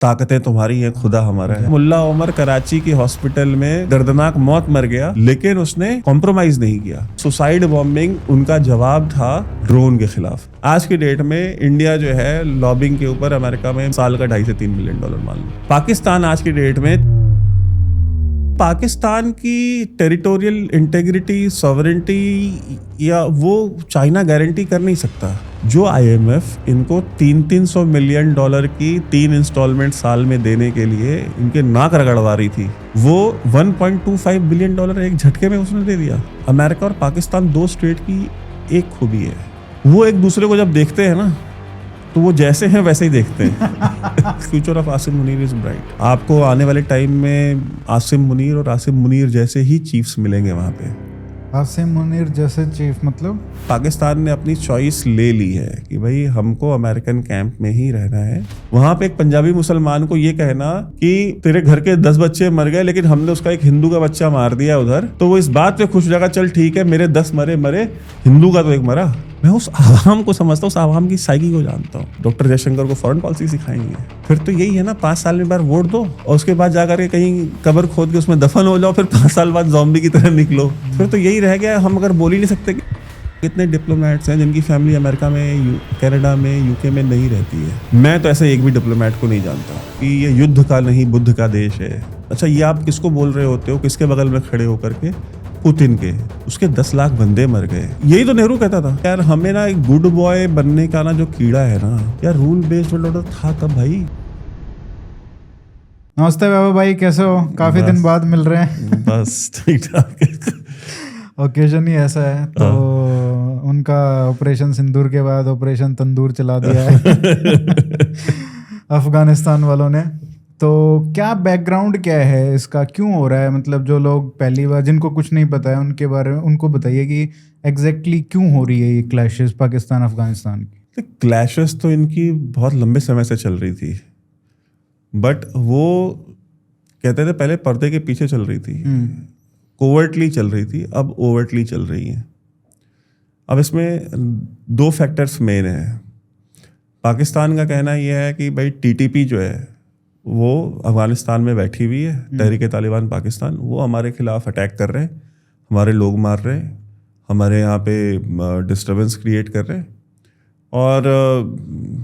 ताकतें तुम्हारी हैं, खुदा हमारा है। मुल्ला उमर कराची के हॉस्पिटल में दर्दनाक मौत मर गया, लेकिन उसने कॉम्प्रोमाइज नहीं किया। सुसाइड बॉम्बिंग उनका जवाब था ड्रोन के खिलाफ। आज की डेट में इंडिया जो है लॉबिंग के ऊपर अमेरिका में साल का $2.5 से $3 बिलियन मान लो। पाकिस्तान आज की डेट में पाकिस्तान की टेरिटोरियल इंटेग्रिटी, सॉवरेंटी या वो चाइना गारंटी कर नहीं सकता। जो आईएमएफ इनको $300 मिलियन की 3 इंस्टॉलमेंट साल में देने के लिए इनके नाक रगड़वा रही थी, वो $1.25 बिलियन एक झटके में उसने दे दिया। अमेरिका और पाकिस्तान दो स्टेट की एक खूबी है, वो एक दूसरे को जब देखते हैं ना तो वो जैसे हैं वैसे ही देखते हैं। Future of Asim Munir is bright. आपको आने वाले टाइम में आसिम मुनीर और आसिम मुनीर जैसे ही चीफ्स मिलेंगे वहां पे। आसिम मुनीर जैसे चीफ मतलब पाकिस्तान ने अपनी चॉइस ले ली है कि भाई हमको अमेरिकन कैंप में ही रहना है। वहां पे एक पंजाबी मुसलमान को ये कहना कि तेरे घर के 10 बच्चे मर गए लेकिन हमने उसका एक हिंदू का बच्चा मार दिया उधर, तो वो इस बात पे खुश रहेगा, चल ठीक है मेरे 10 मरे, हिंदू का तो एक मरा। मैं उस आवाम को समझता हूँ, उस आवाम की साइकी को जानता हूँ। डॉक्टर जयशंकर को फॉरेन पॉलिसी सिखाएंगे, फिर तो यही है ना, 5 साल में बार वोट दो और उसके बाद जाकर के कहीं कब्र खोद के उसमें दफन हो जाओ, फिर 5 साल बाद ज़ॉम्बी की तरह निकलो। फिर तो यही रह गया। हम अगर बोल ही नहीं सकते कि कितने डिप्लोमेट्स हैं जिनकी फैमिली अमेरिका में, कनाडा में, यूके में नहीं रहती है। मैं तो ऐसे एक भी डिप्लोमेट को नहीं जानता कि ये युद्ध का नहीं बुद्ध का देश है। अच्छा, ये आप किसको बोल रहे होते हो? किसके बगल में खड़े होकर के? पुतिन के। उसके 10 लाख बंदे मर गए। यही तो नेहरू कहता था यार, हमें ना एक गुड बॉय बनने का ना जो कीड़ा है ना यार, रूल बेस्ड वर्ल्ड ऑर्डर था तब भाई। नमस्ते बाबा भाई, कैसे हो? काफी दिन बाद मिल रहे हैं। बस ठीक ठाक। ओकेजन ही ऐसा है। तो उनका ऑपरेशन सिंदूर के बाद ऑपरेशन तंदूर चला दिया है अफगानिस्तान वालों ने। तो क्या बैकग्राउंड क्या है इसका, क्यों हो रहा है? मतलब जो लोग पहली बार, जिनको कुछ नहीं पता है उनके बारे में, उनको बताइए कि एग्जैक्टली क्यों हो रही है ये क्लैशेस पाकिस्तान अफगानिस्तान की। क्लैशेस तो इनकी बहुत लंबे समय से चल रही थी, बट वो कहते थे पहले पर्दे के पीछे चल रही थी, कोवर्टली चल रही थी, अब ओवर्टली चल रही है। अब इसमें 2 फैक्टर्स मेन हैं। पाकिस्तान का कहना यह है कि भाई टीटीपी जो है वो अफगानिस्तान में बैठी हुई है, तहरीक तालिबान पाकिस्तान, वो हमारे खिलाफ अटैक कर रहे हैं, हमारे लोग मार रहे हैं, हमारे यहाँ पे डिस्टर्बेंस क्रिएट कर रहे हैं और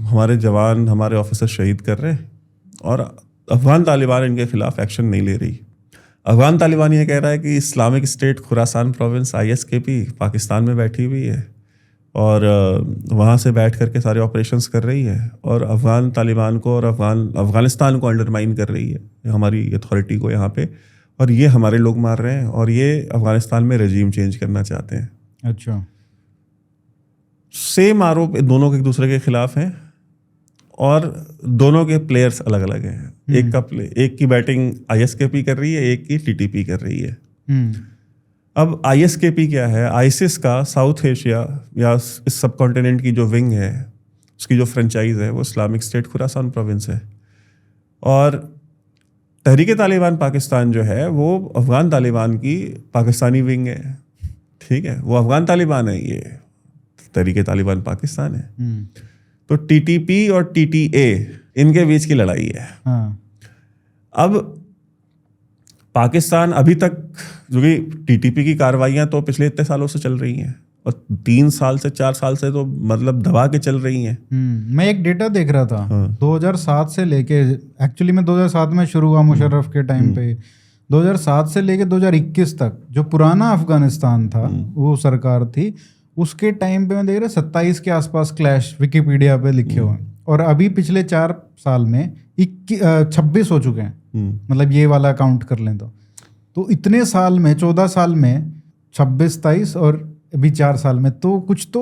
हमारे जवान, हमारे ऑफिसर शहीद कर रहे हैं, और अफगान तालिबान इनके खिलाफ एक्शन नहीं ले रही। अफगान तालिबान ये कह रहा है कि Islamic State Khorasan province ISKP Pakistan में बैठी हुई है और वहाँ से बैठ करके सारे ऑपरेशंस कर रही है और अफगान तालिबान को और अफगानिस्तान को अंडरमाइन कर रही है, हमारी अथॉरिटी को यहाँ पे, और ये हमारे लोग मार रहे हैं और ये अफगानिस्तान में रजीम चेंज करना चाहते हैं। अच्छा, सेम आरोप दोनों के एक दूसरे के खिलाफ हैं और दोनों के प्लेयर्स अलग अलग हैं। एक की बैटिंग ISKP कर रही है, एक की TTP कर रही है। अब ISKP क्या है? आइसिस का साउथ एशिया या इस सब कॉन्टिनेंट की जो विंग है, उसकी जो फ्रेंचाइज है वो इस्लामिक स्टेट खुरासान प्रोविंस है, और तहरीक तालिबान पाकिस्तान जो है वो अफगान तालिबान की पाकिस्तानी विंग है। ठीक है, वो अफगान तालिबान है, ये तहरीक तालिबान पाकिस्तान है। तो TTP और TTA इनके बीच की लड़ाई है। अब पाकिस्तान अभी तक, जो कि TTP की कार्रवाइयां तो पिछले इतने सालों से चल रही हैं और 3 साल से 4 साल से तो मतलब दबा के चल रही हैं। मैं एक डेटा देख रहा था। 2007 से लेके, एक्चुअली मैं 2007 में शुरू हुआ मुशर्रफ के टाइम पे, 2007 से लेके 2021 तक जो पुराना अफगानिस्तान था, वो सरकार थी, उसके टाइम पे मैं देख रहा 27 के आसपास क्लैश विकिपीडिया पे लिखे हुए हैं, और अभी पिछले 4 साल में 26 हो चुके हैं। मतलब ये वाला काउंट कर लें तो इतने साल में, 14 साल में 26, 27 और अभी 4 साल में तो कुछ तो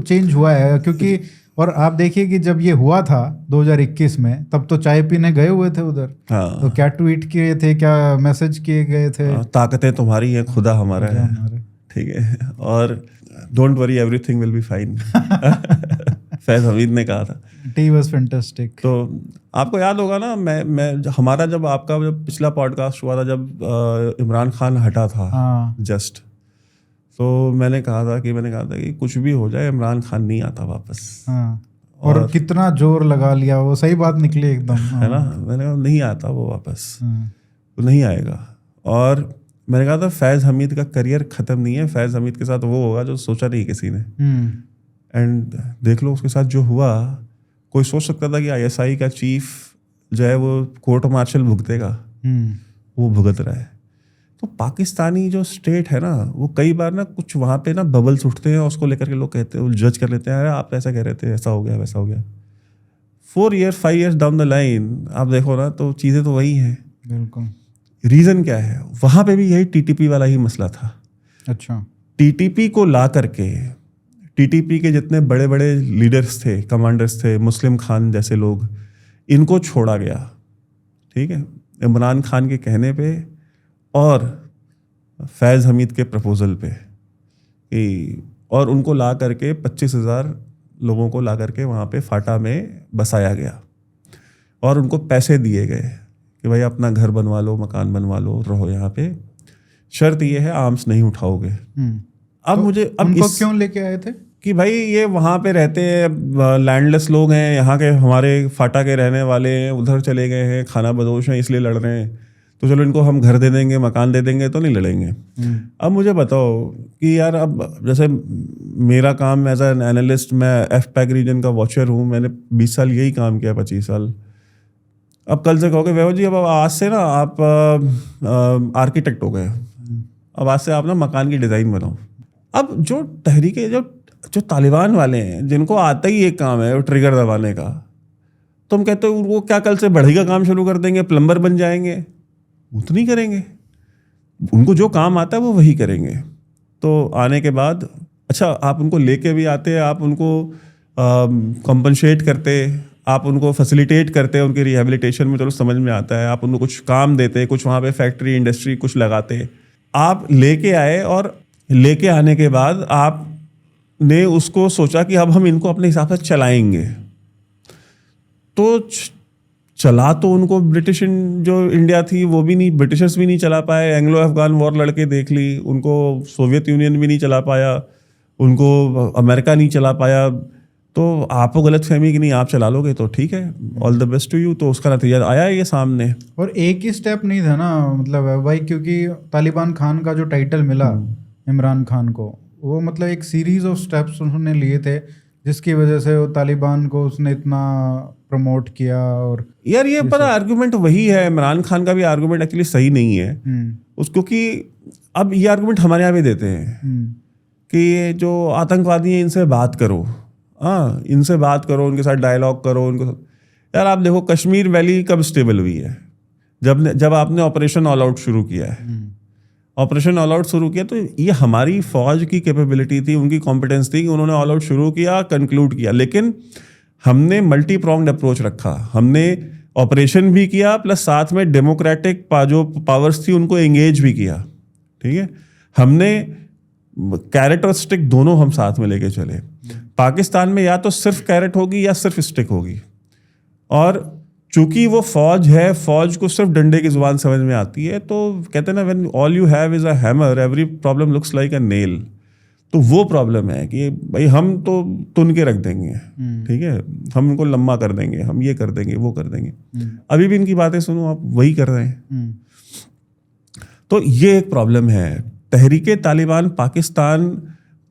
चेंज हुआ है। क्योंकि और आप देखिए कि जब ये हुआ था 2021 में, तब तो चाय पीने गए हुए थे उधर। तो क्या ट्वीट किए थे, क्या मैसेज किए गए थे? ताकतें तुम्हारी हैं, खुदा हमारा है। ठीक है, और don't worry everything will be fine. Faiz Hamid ने कहा था। Tea was fantastic. तो आपको याद होगा ना, मैं हमारा जब पिछला पॉडकास्ट हुआ था, जब इमरान खान हटा था जस्ट, तो मैंने कहा था कि कुछ भी हो जाए इमरान खान नहीं आता वापस। और कितना जोर लगा लिया, वो सही बात निकली एकदम। है ना, मैंने कहा नहीं आता वो वापस, वो नहीं आएगा। और मैंने कहा था फैज़ हमीद का करियर ख़त्म नहीं है, फैज़ हमीद के साथ वो होगा जो सोचा नहीं किसी ने। एंड देख लो उसके साथ जो हुआ, कोई सोच सकता था कि ISI का चीफ जो है वो कोर्ट मार्शल भुगतेगा, वो भुगत रहा है। तो पाकिस्तानी जो स्टेट है ना, वो कई बार ना कुछ वहाँ पे ना बबल्स उठते हैं, उसको लेकर के लोग कहते हैं, जज कर लेते हैं, अरे आप ऐसा कह रहे थे, ऐसा हो गया वैसा हो गया। 4 years 5 years down the line आप देखो ना तो चीज़ें तो वही हैं। बिल्कुल। रीज़न क्या है, वहाँ पे भी यही TTP वाला ही मसला था। अच्छा। TTP को ला करके, TTP के जितने बड़े बड़े लीडर्स थे, कमांडर्स थे, मुस्लिम खान जैसे लोग, इनको छोड़ा गया, ठीक है, इमरान खान के कहने पे और फैज़ हमीद के प्रपोजल पे, और उनको ला करके 25,000 लोगों को ला करके वहाँ पे फाटा में बसाया गया और उनको पैसे दिए गए कि भाई अपना घर बनवा लो, मकान बनवा लो, रहो यहाँ पे, शर्त ये है आर्म्स नहीं उठाओगे। अब तो मुझे अब उनको क्यों लेके आए थे कि भाई ये वहाँ पे रहते हैं, लैंडलेस लोग हैं, यहाँ के हमारे फाटा के रहने वाले हैं, उधर चले गए हैं, खाना बदोश हैं, इसलिए लड़ रहे हैं, तो चलो इनको हम घर दे देंगे, मकान दे देंगे, तो नहीं लड़ेंगे। अब मुझे बताओ कि यार, अब जैसे मेरा काम एज एन एनालिस्ट, मैं FPAC रीजन का वॉचर हूँ, मैंने 20 साल यही काम किया, 25 साल। अब कल से कहोगे वैभव जी अब आज से ना आप आर्किटेक्ट हो गए, अब आज से आप ना मकान की डिज़ाइन बनाओ। अब जो तहरीके जो तालिबान वाले हैं, जिनको आता ही एक काम है वो ट्रिगर दबाने का, तुम कहते हो वो क्या कल से बढ़ई का काम शुरू कर देंगे, प्लम्बर बन जाएंगे? वो तो नहीं करेंगे, उनको जो काम आता है वो वही करेंगे। तो आने के बाद अच्छा आप उनको लेके भी आते, आप उनको कंपनसेट करते, आप उनको फैसिलिटेट करते हैं उनके रिहेबिलिटेशन में, चलो समझ में आता है, आप उनको कुछ काम देते, कुछ वहाँ पे फैक्ट्री इंडस्ट्री कुछ लगाते, आप लेके आए, और लेके आने के बाद आपने उसको सोचा कि अब हम इनको अपने हिसाब से चलाएंगे। तो चला तो उनको ब्रिटिश जो इंडिया थी वो भी नहीं, ब्रिटिशर्स भी नहीं चला पाए, एंग्लो अफगान वॉर लड़के देख ली, उनको सोवियत यूनियन भी नहीं चला पाया, उनको अमेरिका नहीं चला पाया। तो आपको गलत फहमी कि नहीं आप चला लोगे तो ठीक है, all the best to you. तो उसका नतीजा आया ये सामने। और एक ही स्टेप नहीं था ना, मतलब भाई, क्योंकि तालिबान खान का जो टाइटल मिला इमरान खान को, वो मतलब एक सीरीज ऑफ स्टेप्स उन्होंने लिए थे, जिसकी वजह से वो तालिबान को उसने इतना प्रमोट किया। और यार ये पर आर्गुमेंट वही है, इमरान खान का भी आर्गुमेंट एक्चुअली सही नहीं है क्योंकि अब ये आर्गुमेंट हमारे यहाँ भी देते हैं कि जो आतंकवादी हैं इनसे बात करो, हाँ इनसे बात करो, उनके साथ डायलॉग करो, उनको। यार आप देखो कश्मीर वैली कब स्टेबल हुई है, जब आपने ऑपरेशन ऑल आउट शुरू किया है। ऑपरेशन ऑल आउट शुरू किया तो ये हमारी फौज की कैपेबिलिटी थी, उनकी कॉम्पिटेंस थी कि उन्होंने ऑल आउट शुरू किया, कंक्लूड किया, लेकिन हमने मल्टी प्रोंग्ड अप्रोच रखा, हमने ऑपरेशन भी किया प्लस साथ में डेमोक्रेटिक जो पावर्स थी उनको एंगेज भी किया, ठीक है। हमने कैरेट और स्टिक दोनों हम साथ में लेके चले। पाकिस्तान में या तो सिर्फ कैरेट होगी या सिर्फ स्टिक होगी, और चूंकि वो फौज है, फौज को सिर्फ डंडे की जुबान समझ में आती है, तो कहते हैं ना when all you have is a hammer every problem looks like a nail. तो वो प्रॉब्लम है कि भाई हम तो तुन के रख देंगे, ठीक है, हम इनको लम्बा कर देंगे, हम ये कर देंगे, वो कर देंगे। अभी भी इनकी बातें सुनो, आप वही कर रहे हैं। तो ये एक प्रॉब्लम है। तहरीके तालिबान पाकिस्तान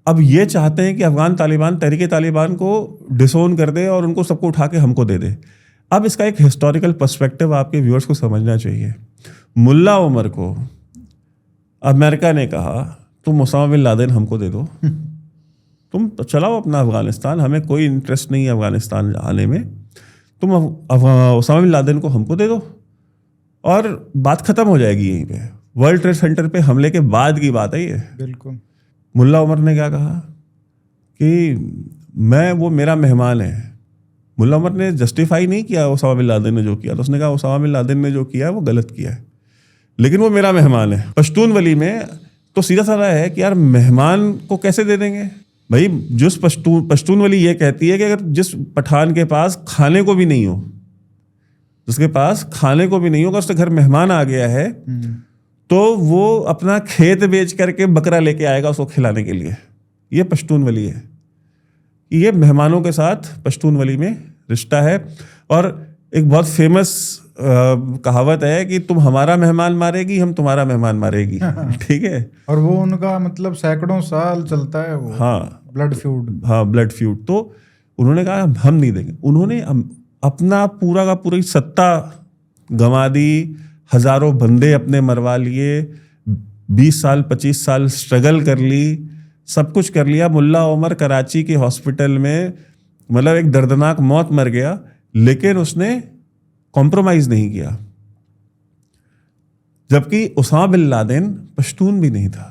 अब ये चाहते हैं कि अफगान तालिबान तहरीके तालिबान को डिसोन कर दे और उनको सबको उठा के हमको दे दे। अब इसका एक हिस्टोरिकल पर्सपेक्टिव आपके व्यूअर्स को समझना चाहिए। मुल्ला उमर को अमेरिका ने कहा तुम ओसामा बिन लादेन हमको दे दो, तुम चलाओ अपना अफगानिस्तान, हमें कोई इंटरेस्ट नहीं है अफगानिस्तान आने में, तुम ओसामा बिन लादेन को हमको दे दो और बात खत्म हो जाएगी यहीं पे। वर्ल्ड ट्रेड सेंटर पे हमले के बाद की बात है ये। बिल्कुल। मुल्ला उमर ने क्या कहा कि वो मेरा मेहमान है। मुल्ला उमर ने जस्टिफाई नहीं किया ओसामा बिन लादेन ने जो किया, तो उसने कहा ओसामा बिन लादेन ने जो किया है वो गलत किया है, लेकिन वो मेरा मेहमान है। पश्तून वली में तो सीधा साधा है कि यार मेहमान को कैसे दे देंगे भाई। जिस पश्तून वली ये कहती है कि अगर जिस पठान के पास खाने को भी नहीं हो, जिसके पास खाने को भी नहीं हो, अगर उसके घर मेहमान आ गया है तो वो अपना खेत बेच करके बकरा लेके आएगा उसको खिलाने के लिए। ये पश्तून वली है। कि ये मेहमानों के साथ पश्तूनवली में रिश्ता है। और एक बहुत फेमस कहावत है कि तुम हमारा मेहमान मारेगी, हम तुम्हारा मेहमान मारेगी। ठीक है। और वो उनका मतलब सैकड़ों साल चलता है वो। हाँ, ब्लड फ्यूड। हाँ, ब्लड फ्यूड। तो उन्होंने कहा हम नहीं देंगे। उन्होंने अपना पूरा का पूरी सत्ता गंवा दी, हजारों बंदे अपने मरवा लिए, 20 साल 25 साल स्ट्रगल कर ली, सब कुछ कर लिया। मुल्ला उमर कराची के हॉस्पिटल में मतलब एक दर्दनाक मौत मर गया, लेकिन उसने कॉम्प्रोमाइज नहीं किया। जबकि उसामा बिन लादेन पश्तून भी नहीं था,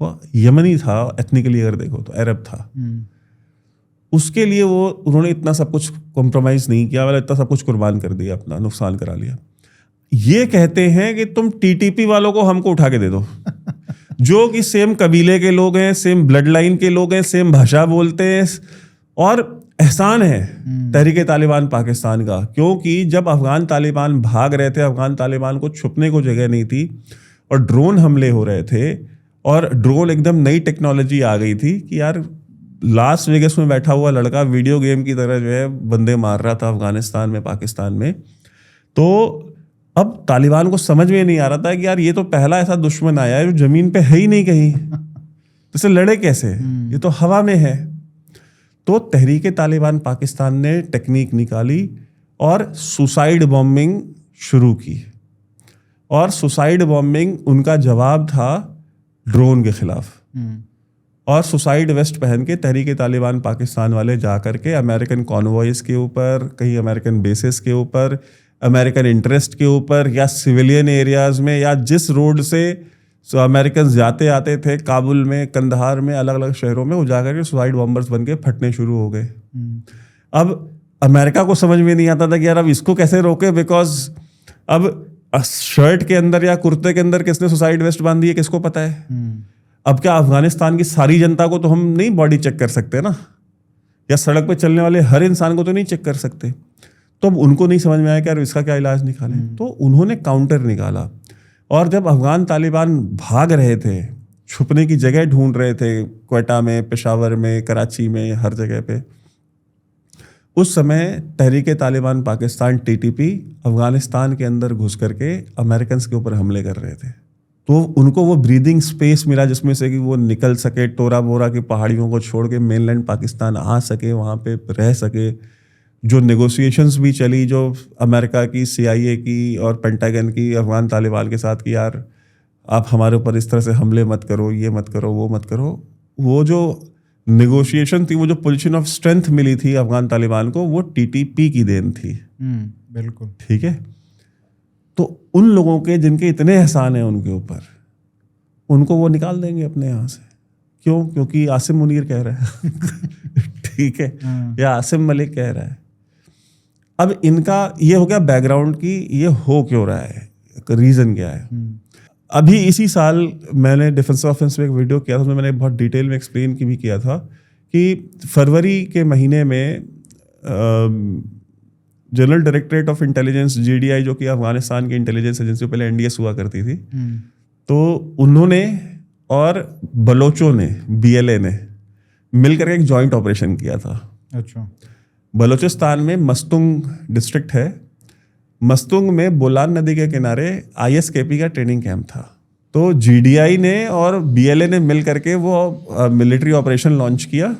वो यमनी था एथनिकली, अगर देखो तो अरब था। उसके लिए उन्होंने इतना सब कुछ कॉम्प्रोमाइज नहीं किया, मतलब इतना सब कुछ कुर्बान कर दिया, अपना नुकसान करा लिया। ये कहते हैं कि तुम टीटीपी वालों को हमको उठा के दे दो, जो कि सेम कबीले के लोग हैं, सेम ब्लड लाइन के लोग हैं, सेम भाषा बोलते हैं। और एहसान है तहरीके तालिबान पाकिस्तान का, क्योंकि जब अफगान तालिबान भाग रहे थे, अफगान तालिबान को छुपने को जगह नहीं थी और ड्रोन हमले हो रहे थे, और ड्रोन एकदम नई टेक्नोलॉजी आ गई थी कि यार लास वेगस में बैठा हुआ लड़का वीडियो गेम की तरह जो है बंदे मार रहा था अफगानिस्तान में, पाकिस्तान में। तो अब तालिबान को समझ में नहीं आ रहा था कि यार ये तो पहला ऐसा दुश्मन आया है जो जमीन पे है ही नहीं कहीं, तो इसे लड़े कैसे, ये तो हवा में है। तो तहरीके तालिबान पाकिस्तान ने टेक्निक निकाली और सुसाइड बॉम्बिंग शुरू की। और सुसाइड बॉम्बिंग उनका जवाब था ड्रोन के खिलाफ। और सुसाइड वेस्ट पहन के तहरीके तालिबान पाकिस्तान वाले जा करके अमेरिकन कॉन्वॉयज के ऊपर, कहीं अमेरिकन बेसिस के ऊपर, अमेरिकन इंटरेस्ट के ऊपर, या सिविलियन एरियाज में, या जिस रोड से अमेरिकन जाते आते थे, काबुल में, कंदहार में, अलग अलग शहरों में, वो जाकर के सुसाइड बॉम्बर्स बन के फटने शुरू हो गए। अब अमेरिका को समझ में नहीं आता था कि यार अब इसको कैसे रोके, बिकॉज अब शर्ट के अंदर या कुर्ते के अंदर किसने सुसाइड वेस्ट बांधी है किसको पता है। अब क्या अफगानिस्तान की सारी जनता को तो हम नहीं बॉडी चेक कर सकते ना, या सड़क पे चलने वाले हर इंसान को तो नहीं चेक कर सकते। तो अब उनको नहीं समझ में आया कि यार इसका क्या इलाज निकालें। तो उन्होंने काउंटर निकाला। और जब अफगान तालिबान भाग रहे थे, छुपने की जगह ढूंढ रहे थे, क्वेटा में, पेशावर में, कराची में, हर जगह पे, उस समय तहरीके तालिबान पाकिस्तान टीटीपी अफगानिस्तान के अंदर घुस करके अमेरिकन के ऊपर हमले कर रहे थे। तो उनको वो ब्रीदिंग स्पेस मिला जिसमें से कि वो निकल सके, टोरा बोरा की पहाड़ियों को छोड़ के मेनलैंड पाकिस्तान आ सके, वहाँ पे रह सके। जो नेगोशिएशंस भी चली, जो अमेरिका की, CIA की और पेंटागन की अफगान तालिबान के साथ कि यार आप हमारे ऊपर इस तरह से हमले मत करो, ये मत करो, वो मत करो, वो जो नेगोशिएशन थी, वो जो पोजीशन ऑफ स्ट्रेंथ मिली थी अफगान तालिबान को, वो TTP की देन थी। बिल्कुल ठीक है। तो उन लोगों के जिनके इतने एहसान हैं उनके ऊपर, उनको वो निकाल देंगे अपने यहाँ से। क्यों? क्योंकि आसिम मुनीर कह रहा है। ठीक है, या आसिम मलिक कह रहा है। अब इनका ये हो गया बैकग्राउंड की ये हो क्यों रहा है, रीजन क्या है। अभी इसी साल मैंने डिफेंस ऑफेंस में एक वीडियो किया था, उसमें मैंने बहुत डिटेल में एक्सप्लेन की भी किया था कि फरवरी के महीने में general directorate of intelligence GDI, जो कि अफगानिस्तान की इंटेलिजेंस एजेंसी पहले NDS हुआ करती थी, तो उन्होंने और बलोचों ने, BLA ने मिलकर एक जॉइंट ऑपरेशन किया था। अच्छा। बलोचिस्तान में मस्तुंग डिस्ट्रिक्ट है, मस्तुंग में बोलान नदी के किनारे ISKP का ट्रेनिंग कैंप था। तो GDI ने और BLA ने मिल करके वो मिलिट्री ऑपरेशन लॉन्च किया।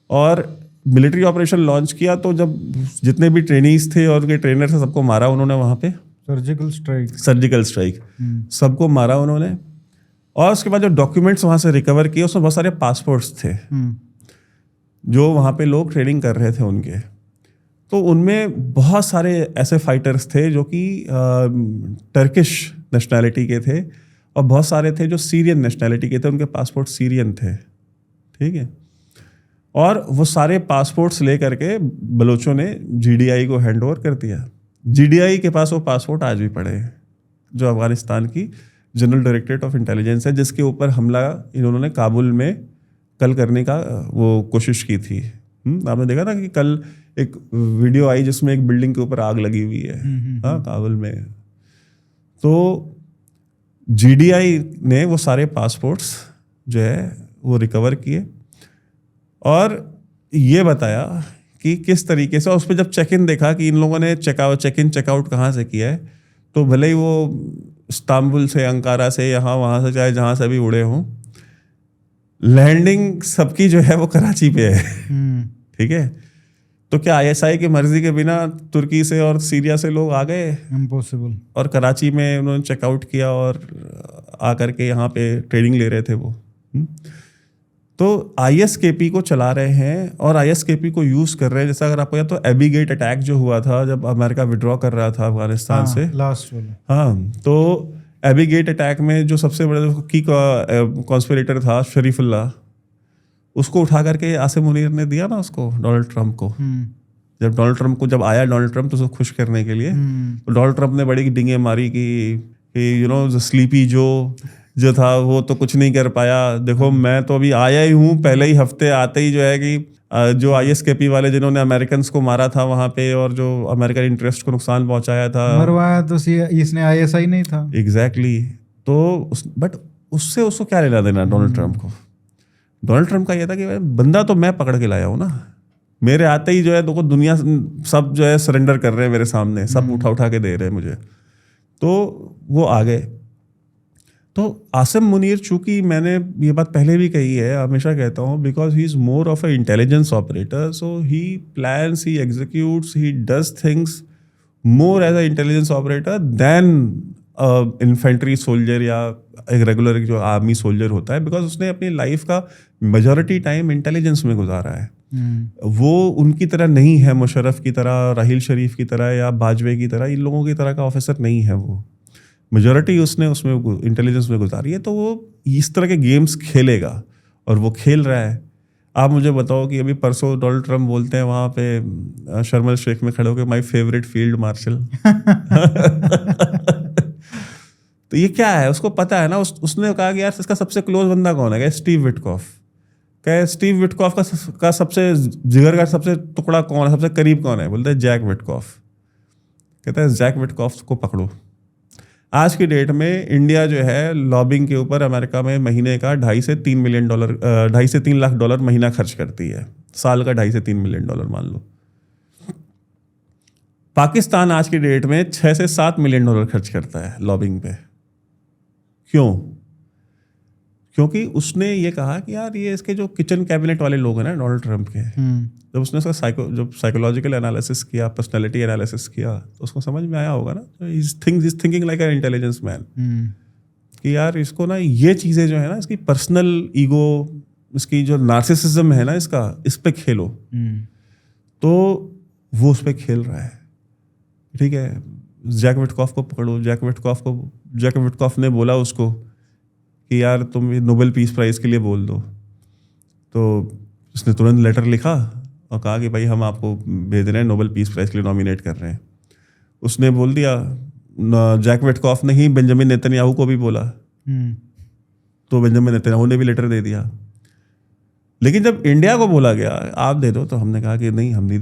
और मिलिट्री ऑपरेशन लॉन्च किया तो जब जितने भी ट्रेनीज थे और उनके ट्रेनर थे, सबको मारा उन्होंने वहाँ पे। सर्जिकल स्ट्राइक सबको मारा उन्होंने। और उसके बाद जो डॉक्यूमेंट्स वहाँ से रिकवर किए, उसमें बहुत सारे पासपोर्ट्स थे जो वहाँ पे लोग ट्रेनिंग कर रहे थे उनके। तो उनमें बहुत सारे ऐसे फाइटर्स थे जो कि टर्किश नेशनैलिटी के थे, और बहुत सारे थे जो सीरियन नेशनैलिटी के थे, उनके पासपोर्ट सीरियन थे। ठीक है। और वो सारे पासपोर्ट्स ले करके बलोचों ने GDI को हैंड ओवर कर दिया। GDI के पास वो पासपोर्ट आज भी पड़े हैं, जो अफगानिस्तान की जनरल डायरेक्टरेट ऑफ इंटेलिजेंस है, जिसके ऊपर हमला इन्होंने काबुल में कल करने का वो कोशिश की थी। आपने देखा था कि कल एक वीडियो आई जिसमें एक बिल्डिंग के ऊपर आग लगी हुई है, हाँ, काबुल में। तो GDI ने वो सारे पासपोर्ट्स जो है वो रिकवर किए, और ये बताया कि किस तरीके से, और उस पर जब चेक इन देखा कि इन लोगों ने चेक इन चेकआउट कहाँ से किया है, तो भले ही वो इस्तांबुल से, अंकारा से, यहाँ वहाँ से, चाहे जहाँ से भी उड़े हों, लैंडिंग सबकी जो है वो कराची पे है। ठीक है, तो क्या ISI की मर्जी के बिना तुर्की से और सीरिया से लोग आ गए? इम्पॉसिबल। और कराची में उन्होंने चेकआउट किया और आकर के यहाँ पे ट्रेनिंग ले रहे थे वो। तो ISKP को चला रहे हैं और ISKP को यूज कर रहे हैं। जैसा अगर आपको याद तो एबी गेट अटैक जो हुआ था जब अमेरिका विड्रॉ कर रहा था अफगानिस्तान से, लास्ट वाला। हाँ, तो एबी गेट अटैक में जो सबसे बड़ा की कॉन्स्पिरेटर था शरीफुल्लाह, उसको उठा करके आसिम मुनीर ने दिया ना उसको, डोनाल्ड ट्रंप को। जब डोनाल्ड ट्रंप को आया डोनाल्ड ट्रंप तो उसको खुश करने के लिए, तो डोनाल्ड ट्रंप ने बड़ी डिंगे मारी कि यू नो स्लीपी जो था वो तो कुछ नहीं कर पाया। देखो मैं तो अभी आया ही हूँ, पहले ही हफ्ते आते ही जो है कि जो ISKP वाले जिन्होंने अमेरिकन को मारा था वहां पे और जो अमेरिकन इंटरेस्ट को नुकसान पहुंचाया था, मरवाया तो इसने ISI नहीं था। एग्जैक्टली। तो बट उससे उसको क्या लेना देना डोनाल्ड ट्रंप को? डोनाल्ड ट्रंप का ये था कि बंदा तो मैं पकड़ के लाया हूँ ना, मेरे आते ही जो है देखो दुनिया सब जो है सरेंडर कर रहे हैं मेरे सामने, सब उठा के दे रहे हैं मुझे, तो वो आ गए। तो आसिम मुनीर, चूंकि मैंने ये बात पहले भी कही है, हमेशा कहता हूँ, because he is more of a intelligence operator, so he plans, he executes, he does things more as a intelligence operator than infantry soldier या एक रेगुलर जो आर्मी सोल्जर होता है, बिकॉज उसने अपनी लाइफ का मेजॉरिटी टाइम इंटेलिजेंस में गुजारा है। वो उनकी तरह नहीं है, मुशर्रफ की तरह, राहिल शरीफ की तरह या बाजवे की तरह, इन लोगों की तरह का ऑफिसर नहीं है। वो मेजॉरिटी उसने उसमें इंटेलिजेंस में गुजारी है, तो वो इस तरह के गेम्स खेलेगा और वो खेल रहा है। आप मुझे बताओ कि अभी परसों डोनाल्ड ट्रंप बोलते हैं वहाँ पे शर्म शेख में खड़े होकर, माय फेवरेट फील्ड मार्शल। तो ये क्या है, उसको पता है ना। उसने कहा कि यार इसका सबसे क्लोज बंदा कौन है? Steve Witkoff. क्या स्टीव विटकॉफ का सबसे जिगर का सबसे टुकड़ा कौन है, सबसे करीब कौन है? बोलते हैं जैक विटकॉफ। कहता है जैक विटकॉफ को पकड़ो। आज की डेट में इंडिया जो है लॉबिंग के ऊपर अमेरिका में महीने का $2.5 से 3 मिलियन $2.5 से 3 लाख महीना खर्च करती है। साल का $2.5 से 3 मिलियन मान लो। पाकिस्तान आज की डेट में $6 से 7 मिलियन खर्च करता है लॉबिंग पे। क्यों? क्योंकि उसने ये कहा कि यार ये इसके जो किचन कैबिनेट वाले लोग हैं ना डोनाल्ड ट्रंप के, जब उसने उसका जब साइकोलॉजिकल एनालिसिस किया, पर्सनैलिटी एनालिसिस किया, तो उसको समझ में आया होगा ना, is thinking like an intelligence man, कि यार इसको ना ये चीज़ें जो है ना, इसकी पर्सनल ईगो, इसकी जो नार्सिसिज्म है ना इसका, इस पे खेलो। तो वो उस पर खेल रहा है। ठीक है, जैक विटकॉफ को पकड़ो। जैक विटकॉफ ने बोला उसको कि यार तुम नोबेल पीस प्राइज़ के लिए बोल दो। तो उसने तुरंत लेटर लिखा और कहा कि भाई हम आपको भेज रहे हैं, नोबेल पीस प्राइज़ के लिए नॉमिनेट कर रहे हैं। उसने बोल दिया, जैक विटकॉफ ने ही बेंजामिन नेतन्याहू को भी बोला, तो बेंजामिन नेतन्याहू ने भी लेटर दे दिया। लेकिन जब इंडिया को बोला गया आप दे दो, तो हमने कहा कि नहीं, हम नहीं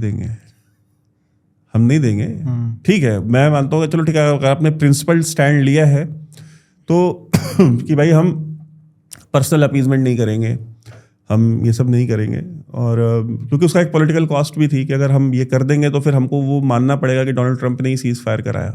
देंगे। ठीक है, मैं मानता हूँ, चलो ठीक है, अगर आपने प्रिंसिपल स्टैंड लिया है तो कि भाई हम पर्सनल अपीजमेंट नहीं करेंगे, हम ये सब नहीं करेंगे। और क्योंकि उसका एक पॉलिटिकल कॉस्ट भी थी कि अगर हम ये कर देंगे तो फिर हमको वो मानना पड़ेगा कि डोनाल्ड ट्रंप ने ही सीज फायर कराया।